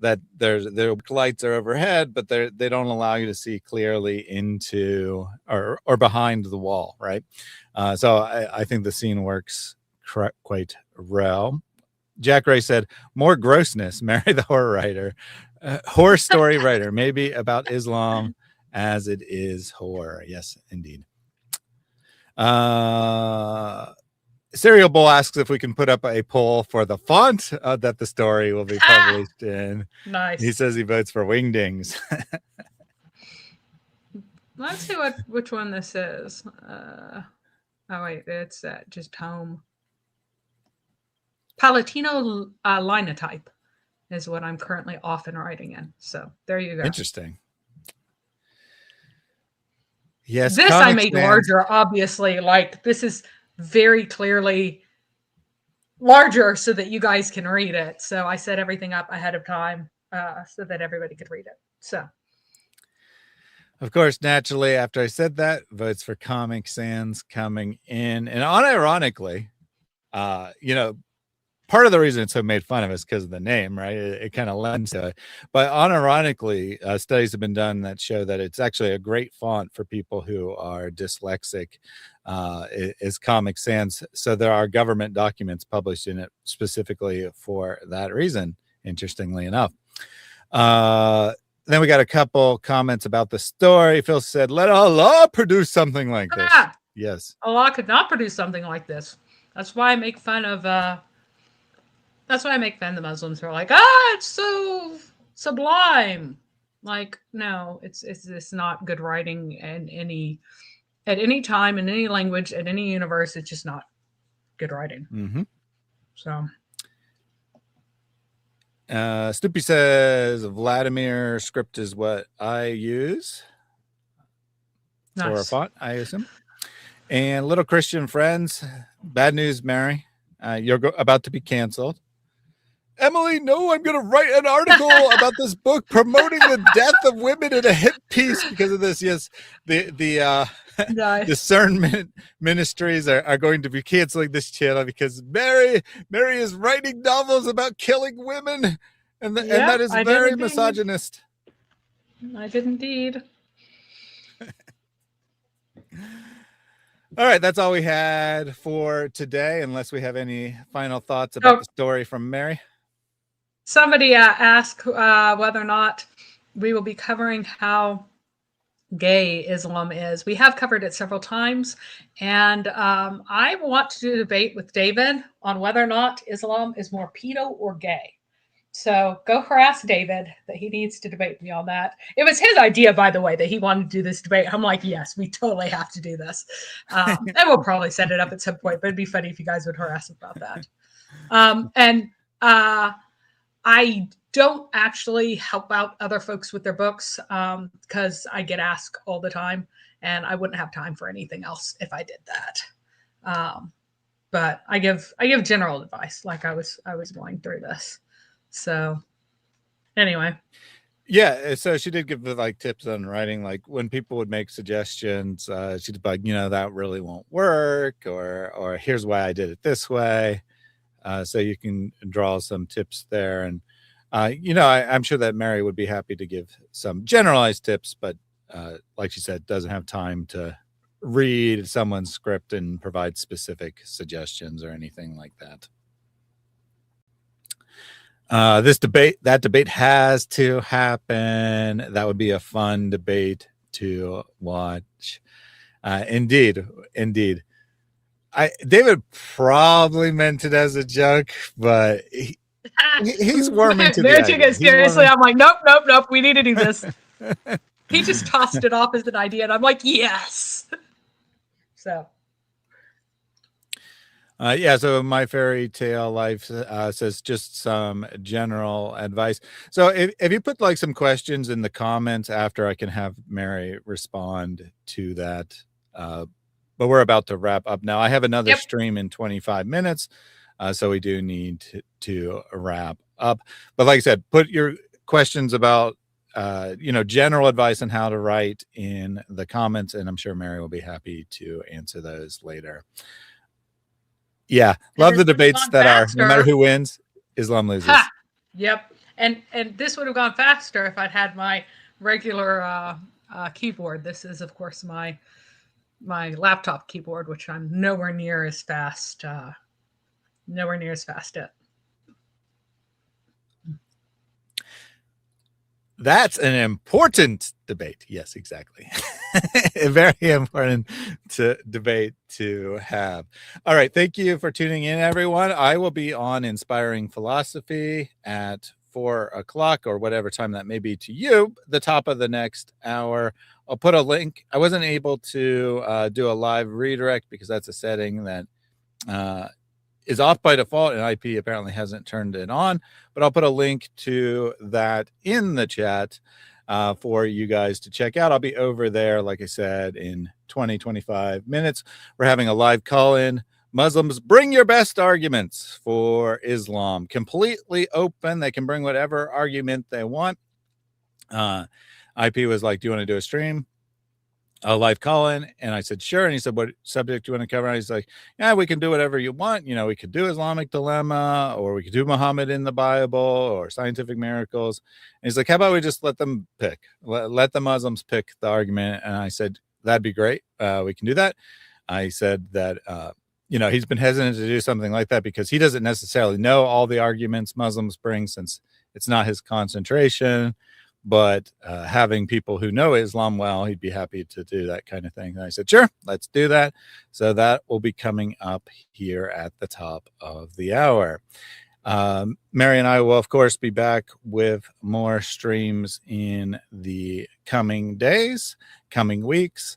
that their lights are overhead, but they don't allow you to see clearly into or behind the wall. Right. So I think the scene works quite well. Jack Ray said, more grossness, Mary the horror writer, horror story writer, maybe about Islam as it is horror. Yes, indeed. Cereal Bowl asks if we can put up a poll for the font that the story will be published in. Nice. He says he votes for Wingdings. Let's see which one this is. Oh wait, it's just home. Palatino linotype is what I'm currently often writing in. So there you go. Interesting. Yes, this I made larger, obviously. Like, this is very clearly larger so that you guys can read it. So I set everything up ahead of time so that everybody could read it. So, of course, naturally, after I said that, votes for Comic Sans coming in. And unironically, part of the reason it's so made fun of is because of the name, right? It kind of lends to it. But unironically, studies have been done that show that it's actually a great font for people who are dyslexic, is Comic Sans. So there are government documents published in it specifically for that reason, interestingly enough. Then we got a couple comments about the story. Phil said, let Allah produce something like this. Yes. Allah could not produce something like this. That's why I make fun of... That's why I make fun of the Muslims who are like, it's so sublime. Like, no, it's not good writing at any time, in any language, at any universe. It's just not good writing. Mm-hmm. So. Snoopy says Vladimir script is what I use. Nice. For a font, I assume. And Little Christian Friends, bad news, Mary. You're about to be canceled. Emily, no, I'm going to write an article about this book promoting the death of women in a hit piece because of this. Yes, the discernment ministries are going to be canceling this channel because Mary is writing novels about killing women, and that is very misogynist. I did indeed. All right, that's all we had for today, unless we have any final thoughts about the story from Mary. Somebody asked whether or not we will be covering how gay Islam is. We have covered it several times, and I want to do a debate with David on whether or not Islam is more pedo or gay. So go harass David that he needs to debate me on that. It was his idea, by the way, that he wanted to do this debate. I'm like, yes, we totally have to do this. And we'll probably set it up at some point, but it'd be funny if you guys would harass about that. I don't actually help out other folks with their books because I get asked all the time, and I wouldn't have time for anything else if I did that. But I give general advice, like I was going through this. So anyway. Yeah, so she did give the like tips on writing, like when people would make suggestions, she'd be like, that really won't work, or here's why I did it this way. So you can draw some tips there. And I'm sure that Mary would be happy to give some generalized tips, but like she said, doesn't have time to read someone's script and provide specific suggestions or anything like that. That debate has to happen. That would be a fun debate to watch. Indeed. David probably meant it as a joke, but he's warming to Mary the took it seriously. I'm like, nope. We need to do this. He just tossed it off as an idea, and I'm like, yes. So. So My Fairy Tale Life says just some general advice. So if you put like some questions in the comments after, I can have Mary respond to that. But we're about to wrap up now. I have another stream in 25 minutes. So we do need to wrap up. But like I said, put your questions about, general advice on how to write in the comments, and I'm sure Mary will be happy to answer those later. Yeah, love the debates that are, no matter who wins, Islam loses. Ha! Yep. And this would have gone faster if I'd had my regular keyboard. This is, of course, my laptop keyboard, which I'm nowhere near as fast at. That's an important debate. Yes, exactly. A very important debate to have. All right. Thank you for tuning in, everyone. I will be on Inspiring Philosophy at 4:00 or whatever time that may be to you, the top of the next hour. I'll put a link. I wasn't able to do a live redirect because that's a setting that is off by default, and IP apparently hasn't turned it on, but I'll put a link to that in the chat for you guys to check out. I'll be over there, like I said, in 25 minutes. We're having a live call-in. Muslims, bring your best arguments for Islam. Completely open. They can bring whatever argument they want. IP was like, do you want to do a stream? A live call-in, and I said sure, and he said, what subject do you want to cover? And he's like, yeah, we can do whatever you want. We could do Islamic dilemma, or we could do Muhammad in the Bible, or scientific miracles. And he's like, how about we just let them pick, let the Muslims pick the argument? And I said, that'd be great. We can do that. I said that he's been hesitant to do something like that because he doesn't necessarily know all the arguments Muslims bring, since it's not his concentration. But having people who know Islam well, he'd be happy to do that kind of thing. And I said, sure, let's do that. So that will be coming up here at the top of the hour. Mary and I will, of course, be back with more streams in the coming days, coming weeks.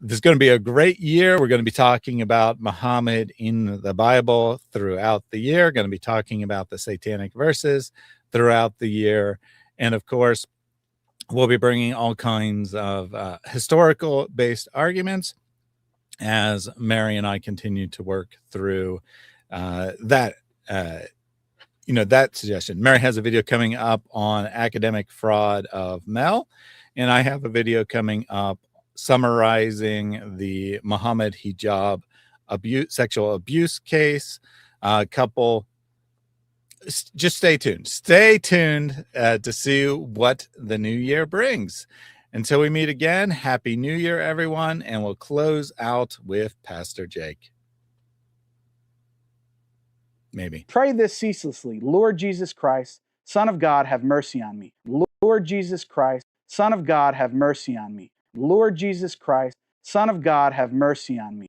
This is going to be a great year. We're going to be talking about Muhammad in the Bible throughout the year. Going to be talking about the satanic verses throughout the year. And of course, we'll be bringing all kinds of historical-based arguments as Mary and I continue to work through that suggestion. Mary has a video coming up on academic fraud of Mel, and I have a video coming up summarizing the Muhammad hijab sexual abuse case. Just stay tuned to see what the new year brings. Until we meet again, happy new year, everyone. And we'll close out with Pastor Jake. Maybe. Pray this ceaselessly. Lord Jesus Christ, Son of God, have mercy on me. Lord Jesus Christ, Son of God, have mercy on me. Lord Jesus Christ, Son of God, have mercy on me.